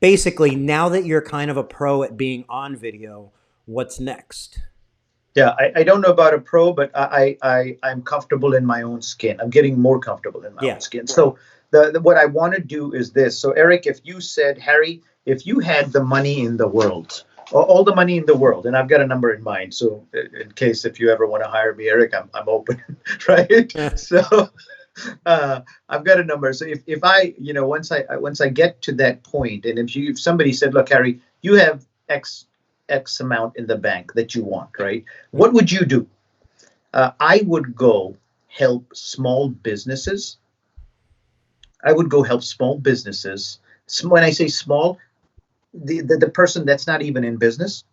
Basically, now that you're kind of a pro at being on video, what's next? Yeah, I don't know about a pro, but I'm comfortable in my own skin. I'm getting more comfortable in my Yeah. own skin. So what I want to do is this. So Eric, if you said, Harry, if you had the money in the world, all the money in the world, and I've got a number in mind. So in case if you ever want to hire me, Eric, I'm open, right? So I've got a number. So if I, once I get to that point, and if somebody said, look, Harry, you have X amount in the bank that you want, right? What would you do? I would go help small businesses. I would go help small businesses. When I say small, the person that's not even in business,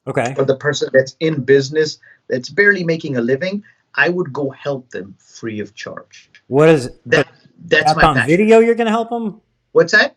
Okay. or the person that's in business that's barely making a living, I would go help them free of charge. What is, That but that's that's my on passion. video you're going to help them? What's that?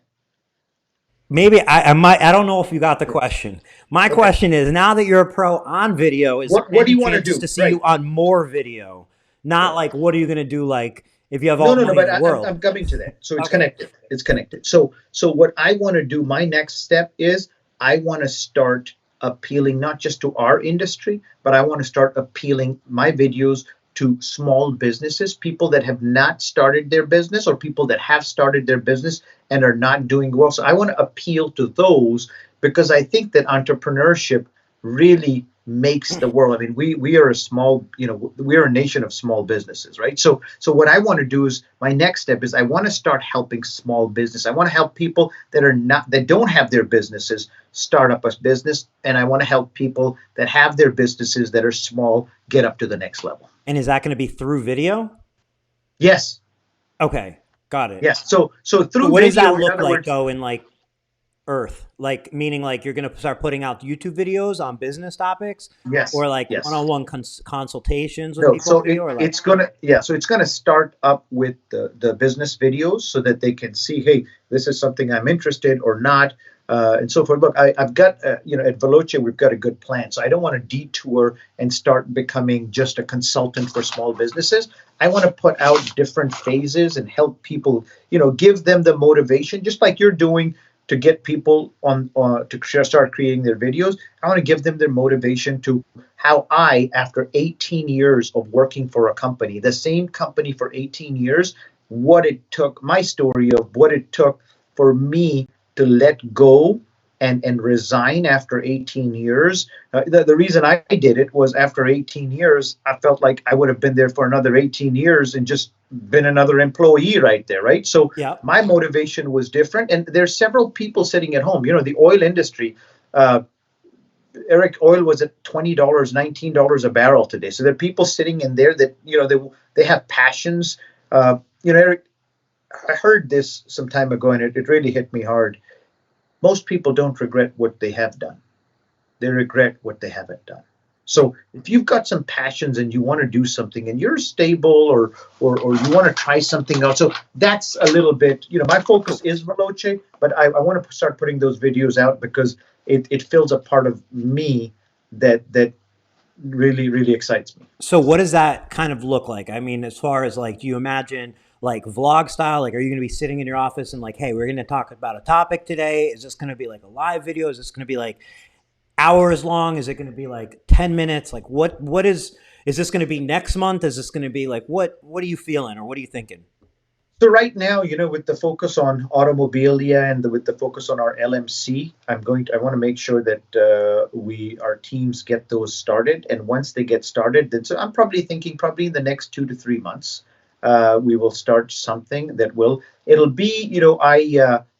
Maybe I might, I don't know if you got the question. My Okay. question is, now that you're a pro on video, is there What do any you want to chances do? to see you Right. on more video? Not Right. like, what are you going to do? Like, if you have all No, the no, no. money in But the I'm world. I'm coming to that. So it's Okay. connected. It's connected. So what I want to do, my next step is I want to start appealing not just to our industry, but I want to start appealing my videos to small businesses, people that have not started their business, or people that have started their business and are not doing well. So I want to appeal to those, because I think that entrepreneurship really makes the world. I mean, we are a small, we are a nation of small businesses, right? So what I want to do is, my next step is, I want to start helping small business. I want to help people that don't have their businesses start up a business, and I want to help people that have their businesses that are small get up to the next level. And is that going to be through video? Yes. Okay. Got it. Yes. So So through what does video, that in look other like words, though in like Earth? Like, meaning like you're going to start putting out YouTube videos on business topics, or yes, like yes. one-on-one consultations with No, people so on video, or like, it's gonna, yeah, so it's gonna start up with the business videos, so that they can see, hey, this is something I'm interested or not, and so forth. Look, I've got, at Veloce, we've got a good plan. So I don't want to detour and start becoming just a consultant for small businesses. I want to put out different phases and help people, give them the motivation, just like you're doing, to get people on to start creating their videos. I want to give them their motivation to how I, after 18 years of working for a company, the same company for 18 years, what it took, my story of what it took for me to let go and resign after 18 years. The reason I did it was, after 18 years, I felt like I would have been there for another 18 years and just been another employee right there, right? So yeah. my motivation was different. And there's several people sitting at home, the oil industry. Eric, oil was at $20, $19 a barrel today. So there are people sitting in there that, they have passions. Eric, I heard this some time ago, and it really hit me hard. Most people don't regret what they have done. They regret what they haven't done. So if you've got some passions and you want to do something, and you're stable, or you want to try something else, so that's a little bit, my focus is Veloce, but I want to start putting those videos out, because it fills a part of me that really, really excites me. So what does that kind of look like? I mean, as far as like, do you imagine like vlog style? Like, are you going to be sitting in your office and like, hey, we're going to talk about a topic today? Is this going to be like a live video? Is this going to be like hours long? Is it going to be like 10 minutes? Like, is this going to be next month? Is this going to be like, what are you feeling, or what are you thinking? So right now, with the focus on automobilia and with the focus on our LMC, I want to make sure that our teams get those started. And once they get started, then so I'm probably thinking probably in the next 2 to 3 months, we will start something it'll be,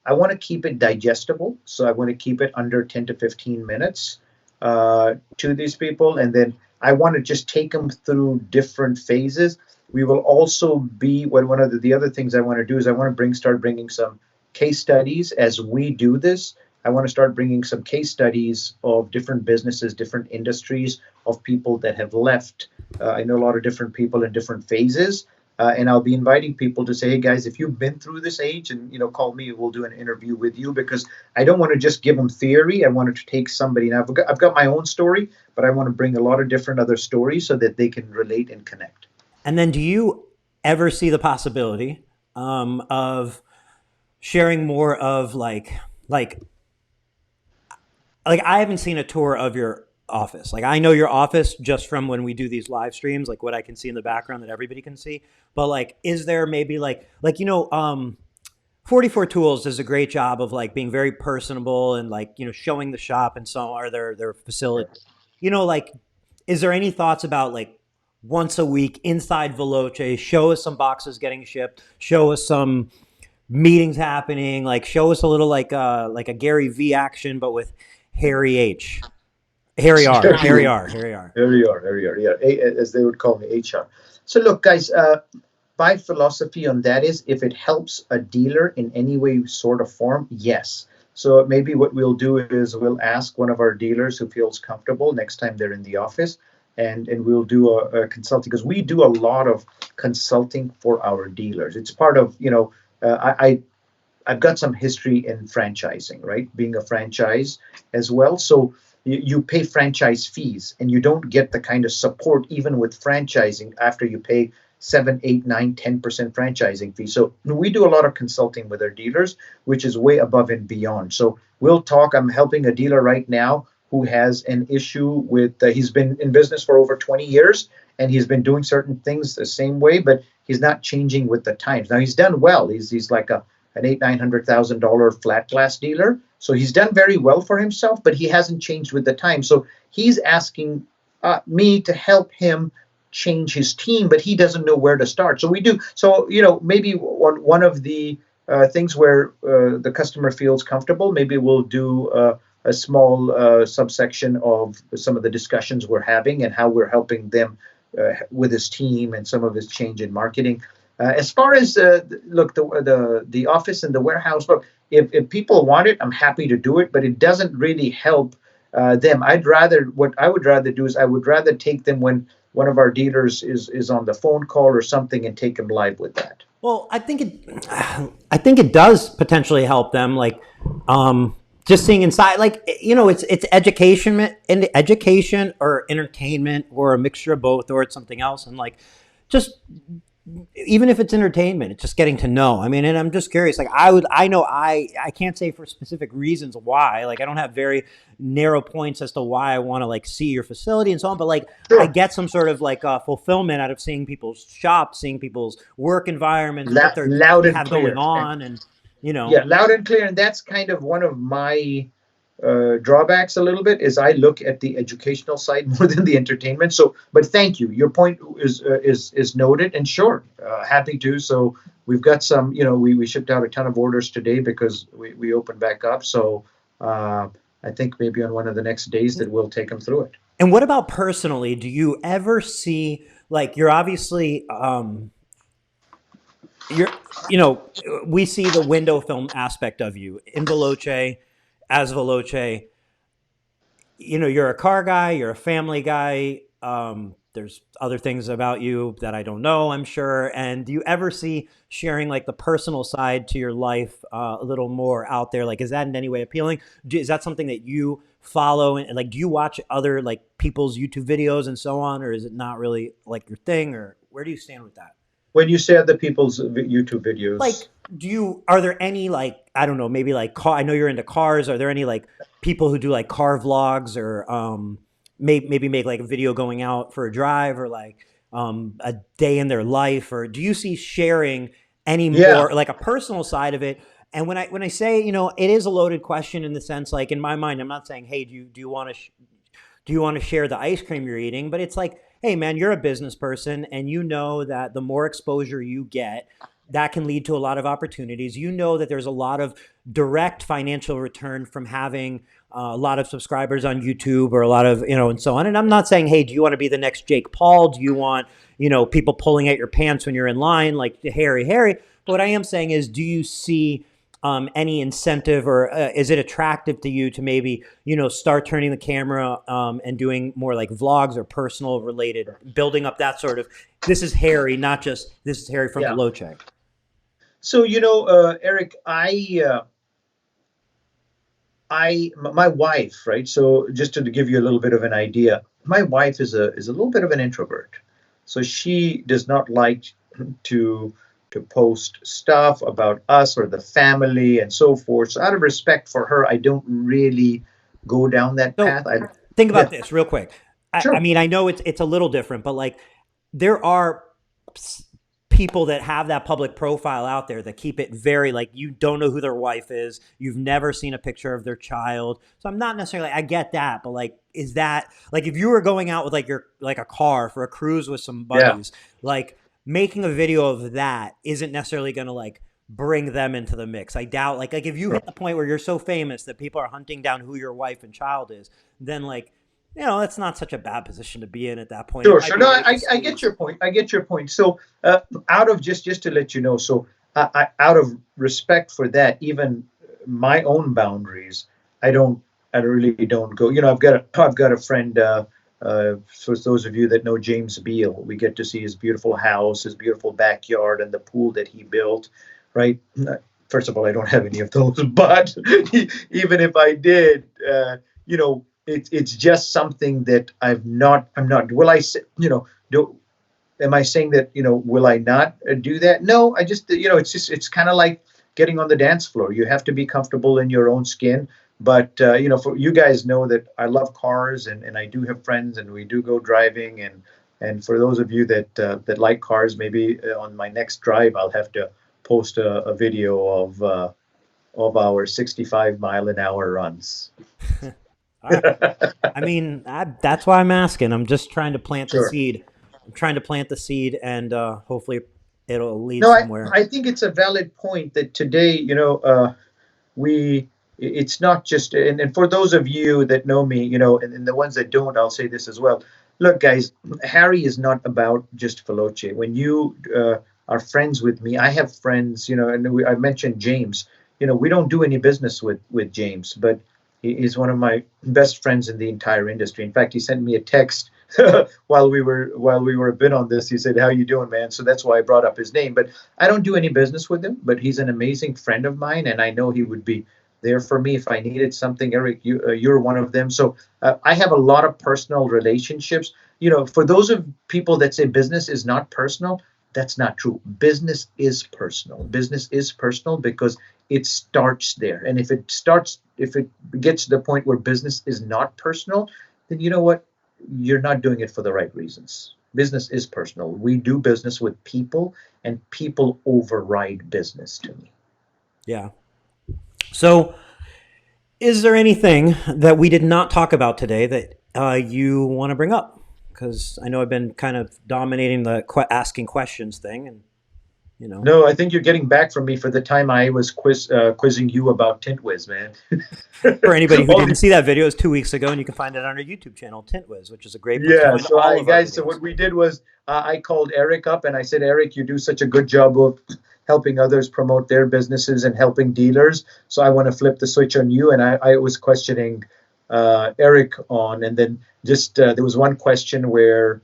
I want to keep it digestible. So I want to keep it under 10 to 15 minutes to these people. And then I want to just take them through different phases. We will also be one of the other things I want to do is I want to start bringing some case studies as we do this. I want to start bringing some case studies of different businesses, different industries, of people that have left. I know a lot of different people in different phases, and I'll be inviting people to say, "Hey guys, if you've been through this age, and call me, we'll do an interview with you." Because I don't want to just give them theory. I wanted to take somebody. Now I've got my own story, but I want to bring a lot of different other stories so that they can relate and connect. And then do you ever see the possibility of sharing more of like I haven't seen a tour of your office. Like I know your office just from when we do these live streams, like what I can see in the background that everybody can see. But like, is there maybe 44 Tools does a great job of like being very personable and like, showing the shop and so on, or their facility. Like, is there any thoughts about like once a week inside Veloce, show us some boxes getting shipped, show us some meetings happening, like show us a little like a Gary V action, but with Harry H. Harry R. Harry R. Harry R. Yeah, as they would call me, HR. So look, guys, my philosophy on that is if it helps a dealer in any way, sort of form, yes. So maybe what we'll do is we'll ask one of our dealers who feels comfortable next time they're in the office, and we'll do a consulting, because we do a lot of consulting for our dealers. It's part of, I've got some history in franchising, right? Being a franchise as well. So you pay franchise fees, and you don't get the kind of support even with franchising after you pay 7, 8, 9, 10% franchising fee. So we do a lot of consulting with our dealers, which is way above and beyond. So we'll talk. I'm helping a dealer right now who has an issue with, he's been in business for over 20 years, and he's been doing certain things the same way, but he's not changing with the times. Now he's done well. He's like an $800,000-$900,000 flat glass dealer. So he's done very well for himself, but he hasn't changed with the time. So he's asking me to help him change his team, but he doesn't know where to start. So we do. So, maybe one of the things where the customer feels comfortable, maybe we'll do a small subsection of some of the discussions we're having and how we're helping them with his team and some of his change in marketing. As far as look, the office and the warehouse, look, if people want it, I'm happy to do it, but it doesn't really help them. What I would rather do is I would rather take them when one of our dealers is on the phone call or something, and take them live with that. Well, I think it does potentially help them, like just seeing inside, like it's education or entertainment or a mixture of both, or it's something else, and like just even if it's entertainment, it's just getting to know. I mean, and I'm just curious. Like I can't say for specific reasons why. Like I don't have very narrow points as to why I want to like see your facility and so on. But like I get some sort of like fulfillment out of seeing people's shops, seeing people's work environments, what they have going on, and yeah, loud and clear. And that's kind of one of my drawbacks a little bit, is I look at the educational side more than the entertainment. So, but thank you. Your point is noted, and sure, happy to. So we've got some, we shipped out a ton of orders today because we opened back up. So I think maybe on one of the next days that we'll take them through it. And what about personally? Do you ever see, like, you're obviously we see the window film aspect of you in Veloce, as Veloce, you're a car guy, you're a family guy. There's other things about you that I don't know, I'm sure. And do you ever see sharing like the personal side to your life a little more out there? Like, is that in any way appealing? Is that something that you follow? And like, do you watch other like people's YouTube videos and so on? Or is it not really like your thing? Or where do you stand with that? When you say other people's YouTube videos, like, are there any like, I don't know, maybe like I know you're into cars. Are there any like people who do like car vlogs, or maybe make like a video going out for a drive, or like a day in their life? Or do you see sharing Yeah, anymore, like a personal side of it. And when I say, it is a loaded question in the sense, like in my mind, I'm not saying, hey, do you want to do you want to share the ice cream you're eating? But it's like, hey, man, you're a business person, and you know that the more exposure you get, that can lead to a lot of opportunities. You know that there's a lot of direct financial return from having a lot of subscribers on YouTube, or a lot of, and so on. And I'm not saying, hey, do you want to be the next Jake Paul? Do you want, people pulling at your pants when you're in line, like Harry? But what I am saying is, do you see any incentive, or is it attractive to you to maybe, start turning the camera and doing more like vlogs or personal related, building up that sort of, this is Harry, not just this is Harry from yeah. Veloce. So Eric, my wife, right? So just to give you a little bit of an idea, my wife is a little bit of an introvert. So she does not like to post stuff about us or the family and so forth. So out of respect for her, I don't really go down that So path. I think Yeah, about this real quick. I sure. mean, I know it's a little different, but like there are people that have that public profile out there that keep it very, like, you don't know who their wife is, you've never seen a picture of their child. So I'm not necessarily, I get that, but like, is that like, if you were going out with like your, like a car for a cruise with some Yeah, buddies, like making a video of that isn't necessarily going to like bring them into the mix. I doubt, like if you sure. hit the point where you're so famous that people are hunting down who your wife and child is, then like, that's not such a bad position to be in at that point. It Sure, might sure. be No, a waste of I get sleaze. your point. I get your point. So, out of just to let you know, so out of respect for that, even my own boundaries, I don't, I really don't go. I've got a friend. For those of you that know James Beal, we get to see his beautiful house, his beautiful backyard, and the pool that he built. Right. First of all, I don't have any of those, but even if I did, it's just something that I'm not. Will I say, do am I saying that, will I not do that? No, I just, it's kind of like getting on the dance floor. You have to be comfortable in your own skin. But, for you guys know that I love cars, and I do have friends, and we do go driving. And for those of you that like cars, maybe on my next drive, I'll have to post a video of our 65-mile-an-hour runs. All right. I mean, that's why I'm asking. I'm just trying to plant the Sure. seed. I'm trying to plant the seed, and hopefully it'll lead No, I, somewhere. I think it's a valid point that today, we it's not just, and for those of you that know me, and the ones that don't, I'll say this as well. Look, guys, Harry is not about just Veloce. When you are friends with me, I have friends, and I mentioned James. We don't do any business with James, but he's one of my best friends in the entire industry. In fact, he sent me a text while we were a bit on this. He said, "How you doing, man?" So that's why I brought up his name. But I don't do any business with him. But he's an amazing friend of mine, and I know he would be there for me if I needed something. Eric, you're one of them. So I have a lot of personal relationships. For those of people that say business is not personal, that's not true. Business is personal. Business is personal because it starts there. And if it gets to the point where business is not personal, then you know what? You're not doing it for the right reasons. Business is personal. We do business with people, and people override business to me. Yeah. So, is there anything that we did not talk about today that you want to bring up? Because I know I've been kind of dominating the asking questions thing, and you know, No, I think you're getting back from me for the time I was quizzing you about Tint Wiz, man. for anybody who All didn't the, see that video, it was 2 weeks ago, and you can find it on our YouTube channel, Tint Wiz, which is a great place to yeah, find so all I of our guys, so what videos. we did was I called Eric up and I said, Eric, you do such a good job of helping others promote their businesses and helping dealers. So I want to flip the switch on you. And I was questioning Eric on, and then just there was one question where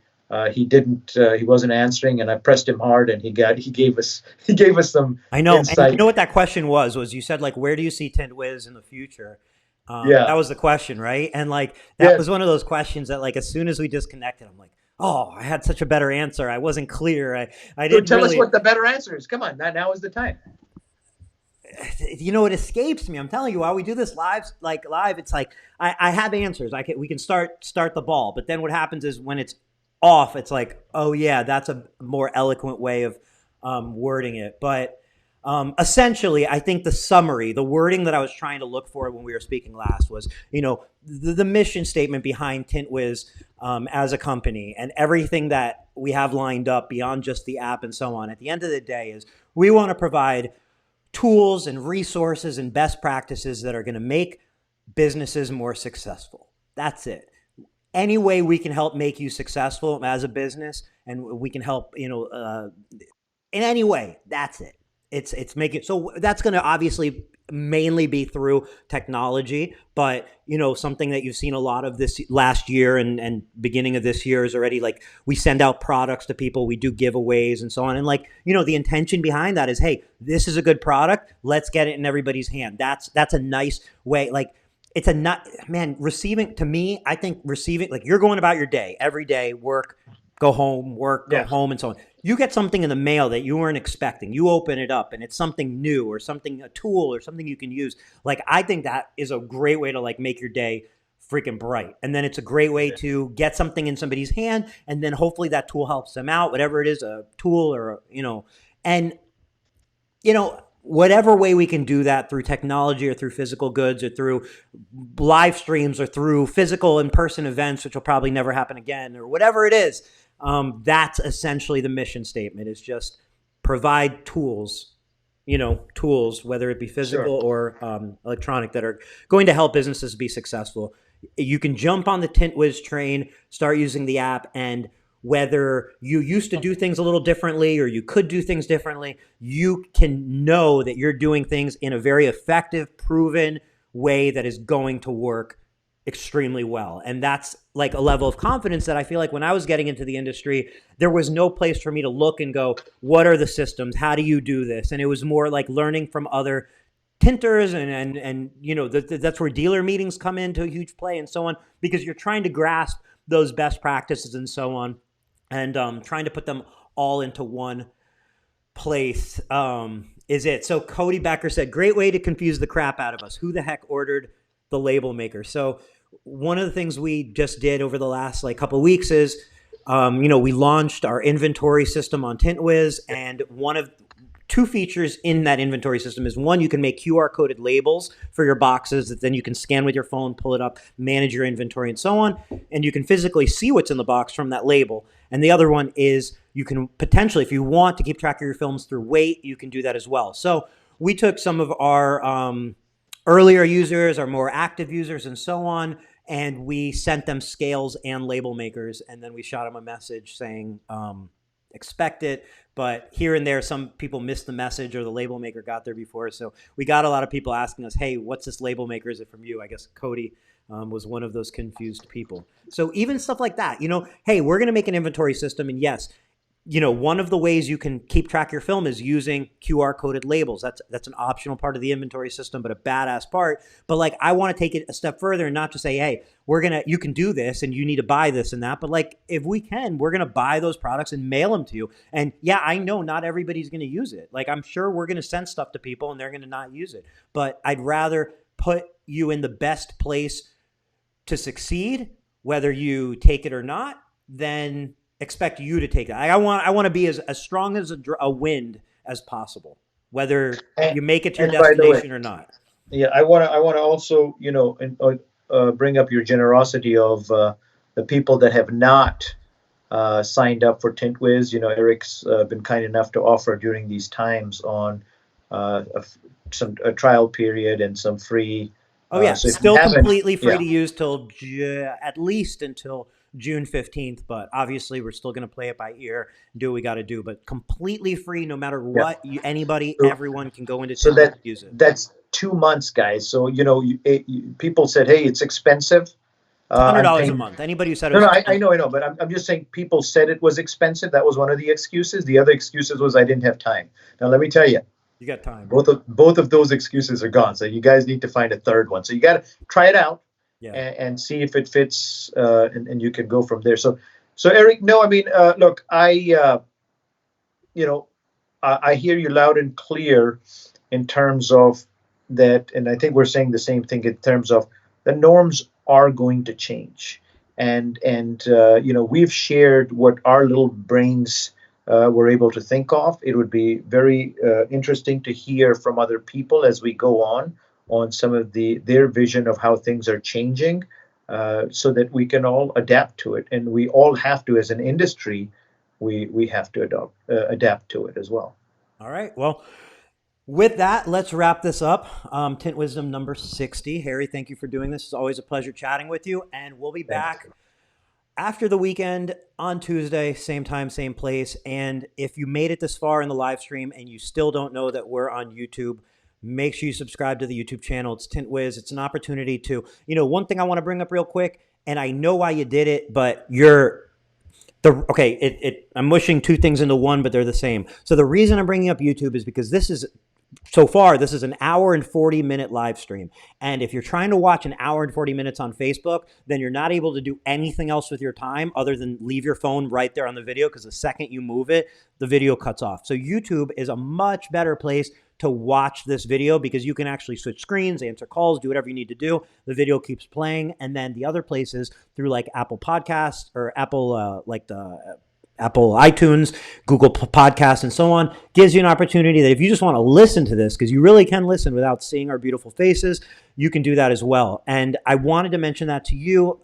he wasn't answering, and I pressed him hard, and he gave us some I know, and you insight. know what that question was you said like, where do you see Tint Wiz in the future? That Yeah. was the question, right? And like that Yes. was one of those questions that like as soon as we disconnected, I'm like, oh, I had such a better answer. I wasn't clear. I So didn't tell us really, what the better answer is. Come on, now is the time. it escapes me. I'm telling you, while we do this live, it's like I have answers. We can start the ball, but then what happens is when it's off, it's like, oh yeah, that's a more eloquent way of wording it. But essentially, I think the summary, the wording that I was trying to look for when we were speaking last was, the mission statement behind Tint Wiz as a company and everything that we have lined up beyond just the app and so on. At the end of the day, is we want to provide tools and resources and best practices that are going to make businesses more successful. That's it. Any way we can help make you successful as a business, and we can help, in any way, that's it. It's making so that's going to obviously mainly be through technology, but something that you've seen a lot of this last year and beginning of this year is already like we send out products to people, we do giveaways and so on, and like the intention behind that is, hey, this is a good product, let's get it in everybody's hand. That's a nice way, like it's a not man receiving to me. I think receiving, like you're going about your day every day, work, go home, work, go Yeah, home, and so on. You get something in the mail that you weren't expecting. You open it up and it's something new or something, a tool or something you can use. Like I think that is a great way to like make your day freaking bright. And then it's a great way to get something in somebody's hand, and then hopefully that tool helps them out, whatever it is, a tool or and whatever way we can do that through technology or through physical goods or through live streams or through physical in-person events, which will probably never happen again, or whatever it is. That's essentially the mission statement, is just provide tools, tools, whether it be sure. physical or electronic, that are going to help businesses be successful. You can jump on the Tint Wiz train, start using the app, and whether you used to do things a little differently or you could do things differently, you can know that you're doing things in a very effective, proven way that is going to work extremely well. And that's like a level of confidence that I feel like when I was getting into the industry, there was no place for me to look and go, what are the systems? How do you do this? And it was more like learning from other tinters, and that's where dealer meetings come into a huge play and so on, because you're trying to grasp those best practices and so on, and trying to put them all into one place is it. So Cody Becker said, great way to confuse the crap out of us. Who the heck ordered the label maker? So one of the things we just did over the last like couple of weeks is, we launched our inventory system on Tint Wiz, and one of two features in that inventory system is, one, you can make QR coded labels for your boxes that then you can scan with your phone, pull it up, manage your inventory and so on. And you can physically see what's in the box from that label. And the other one is you can potentially, if you want to keep track of your films through weight, you can do that as well. So we took some of our earlier users, our more active users and so on, and we sent them scales and label makers. And then we shot them a message saying, expect it. But here and there, some people missed the message or the label maker got there before. So we got a lot of people asking us, hey, what's this label maker? Is it from you? I guess Cody was one of those confused people. So even stuff like that, hey, we're going to make an inventory system. And yes, one of the ways you can keep track of your film is using QR coded labels. That's an optional part of the inventory system, but a badass part. But like, I want to take it a step further and not just say, hey, you can do this and you need to buy this and that. But like, if we can, we're going to buy those products and mail them to you. And yeah, I know not everybody's going to use it. Like, I'm sure we're going to send stuff to people and they're going to not use it. But I'd rather put you in the best place to succeed, whether you take it or not, than expect you to take it. I want to be as strong as a wind as possible, whether And, you make it to your and by the way, destination or not. yeah, I want to also, bring up your generosity of the people that have not signed up for Tint Wiz. Eric's been kind enough to offer during these times on some a trial period and some free. Oh yeah, So if you still haven't, completely free yeah, to use till at least until June 15th, but obviously we're still going to play it by ear and do what we got to do, but completely free no matter yeah. what. Anybody, So, everyone can go into so Tint Wiz that and use it. that's 2 months, guys. So people said, hey, it's expensive. It's I'm $100 a paying. month. Anybody who said it No, was no, I expensive. know, but I'm just saying people said it was expensive. That was one of the excuses. The other excuses was I didn't have time. Now let me tell you, You got time. both of those excuses are gone. So you guys need to find a third one. So you got to try it out Yeah. and see if it fits, and you can go from there. So Eric, no, I mean, look, you know, I hear you loud and clear in terms of that, and I think we're saying the same thing in terms of the norms are going to change, and we've shared what our little brains we're able to think of. It would be very interesting to hear from other people as we go on some of their vision of how things are changing, so that we can all adapt to it. And we all have to, as an industry, we have to adapt to it as well. All right. Well, with that, let's wrap this up. Tint Wisdom number 60. Harry, thank you for doing this. It's always a pleasure chatting with you. And we'll be Thanks. back after the weekend on Tuesday, same time, same place. And if you made it this far in the live stream and you still don't know that we're on YouTube, make sure you subscribe to the YouTube channel. It's Tint Wiz. It's an opportunity to, one thing I want to bring up real quick, and I know why you did it, but I'm mushing two things into one, but they're the same. So the reason I'm bringing up YouTube is because this is an hour and 40-minute live stream. And if you're trying to watch an hour and 40 minutes on Facebook, then you're not able to do anything else with your time other than leave your phone right there on the video, because the second you move it, the video cuts off. So YouTube is a much better place to watch this video, because you can actually switch screens, answer calls, do whatever you need to do. The video keeps playing. And then the other places through like Apple Podcasts or Apple, Apple iTunes, Google Podcasts, and so on, gives you an opportunity that if you just want to listen to this, because you really can listen without seeing our beautiful faces, you can do that as well. And I wanted to mention that to you,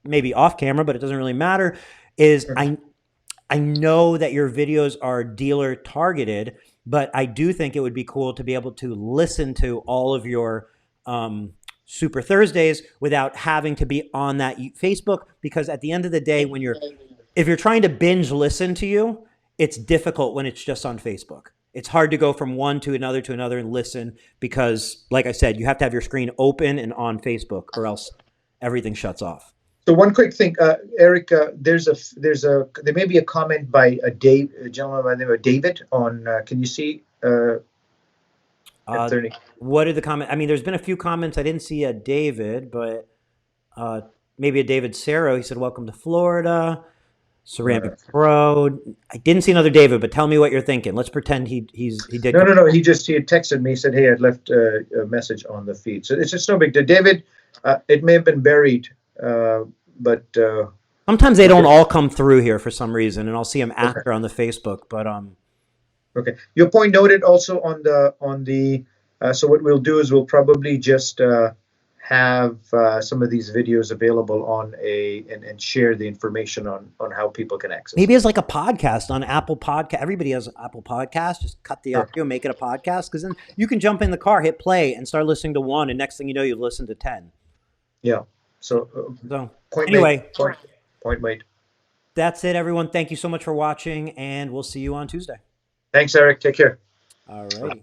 maybe off camera, but it doesn't really matter, is I know that your videos are dealer targeted, but I do think it would be cool to be able to listen to all of your Super Thursdays without having to be on that Facebook, because at the end of the day, if you're trying to binge listen to you, it's difficult when it's just on Facebook. It's hard to go from one to another and listen, because, like I said, you have to have your screen open and on Facebook, or else everything shuts off. So one quick thing, Eric, there may be a comment by a gentleman by the name of David on. Can you see? What did the comment? I mean, there's been a few comments. I didn't see a David, but maybe a David Serro. He said, "Welcome to Florida." Ceramic Pro. I didn't see another David, but tell me what you're thinking. Let's pretend he did. No. He had texted me. He said, "Hey, I'd left a message on the feed." So it's just no big deal. David, it may have been buried, but sometimes they don't all come through here for some reason, and I'll see them after on the Facebook. But okay. Your point noted also on the. So what we'll do is we'll probably just have some of these videos available on and share the information on how people can access. Maybe it's like a podcast on Apple Podcast. Everybody has Apple Podcast. Just cut the audio, make it a podcast, because then you can jump in the car, hit play, and start listening to one, and next thing you know, you've listened to 10. Yeah. So point made. That's it, everyone. Thank you so much for watching, and we'll see you on Tuesday. Thanks, Eric. Take care. All right.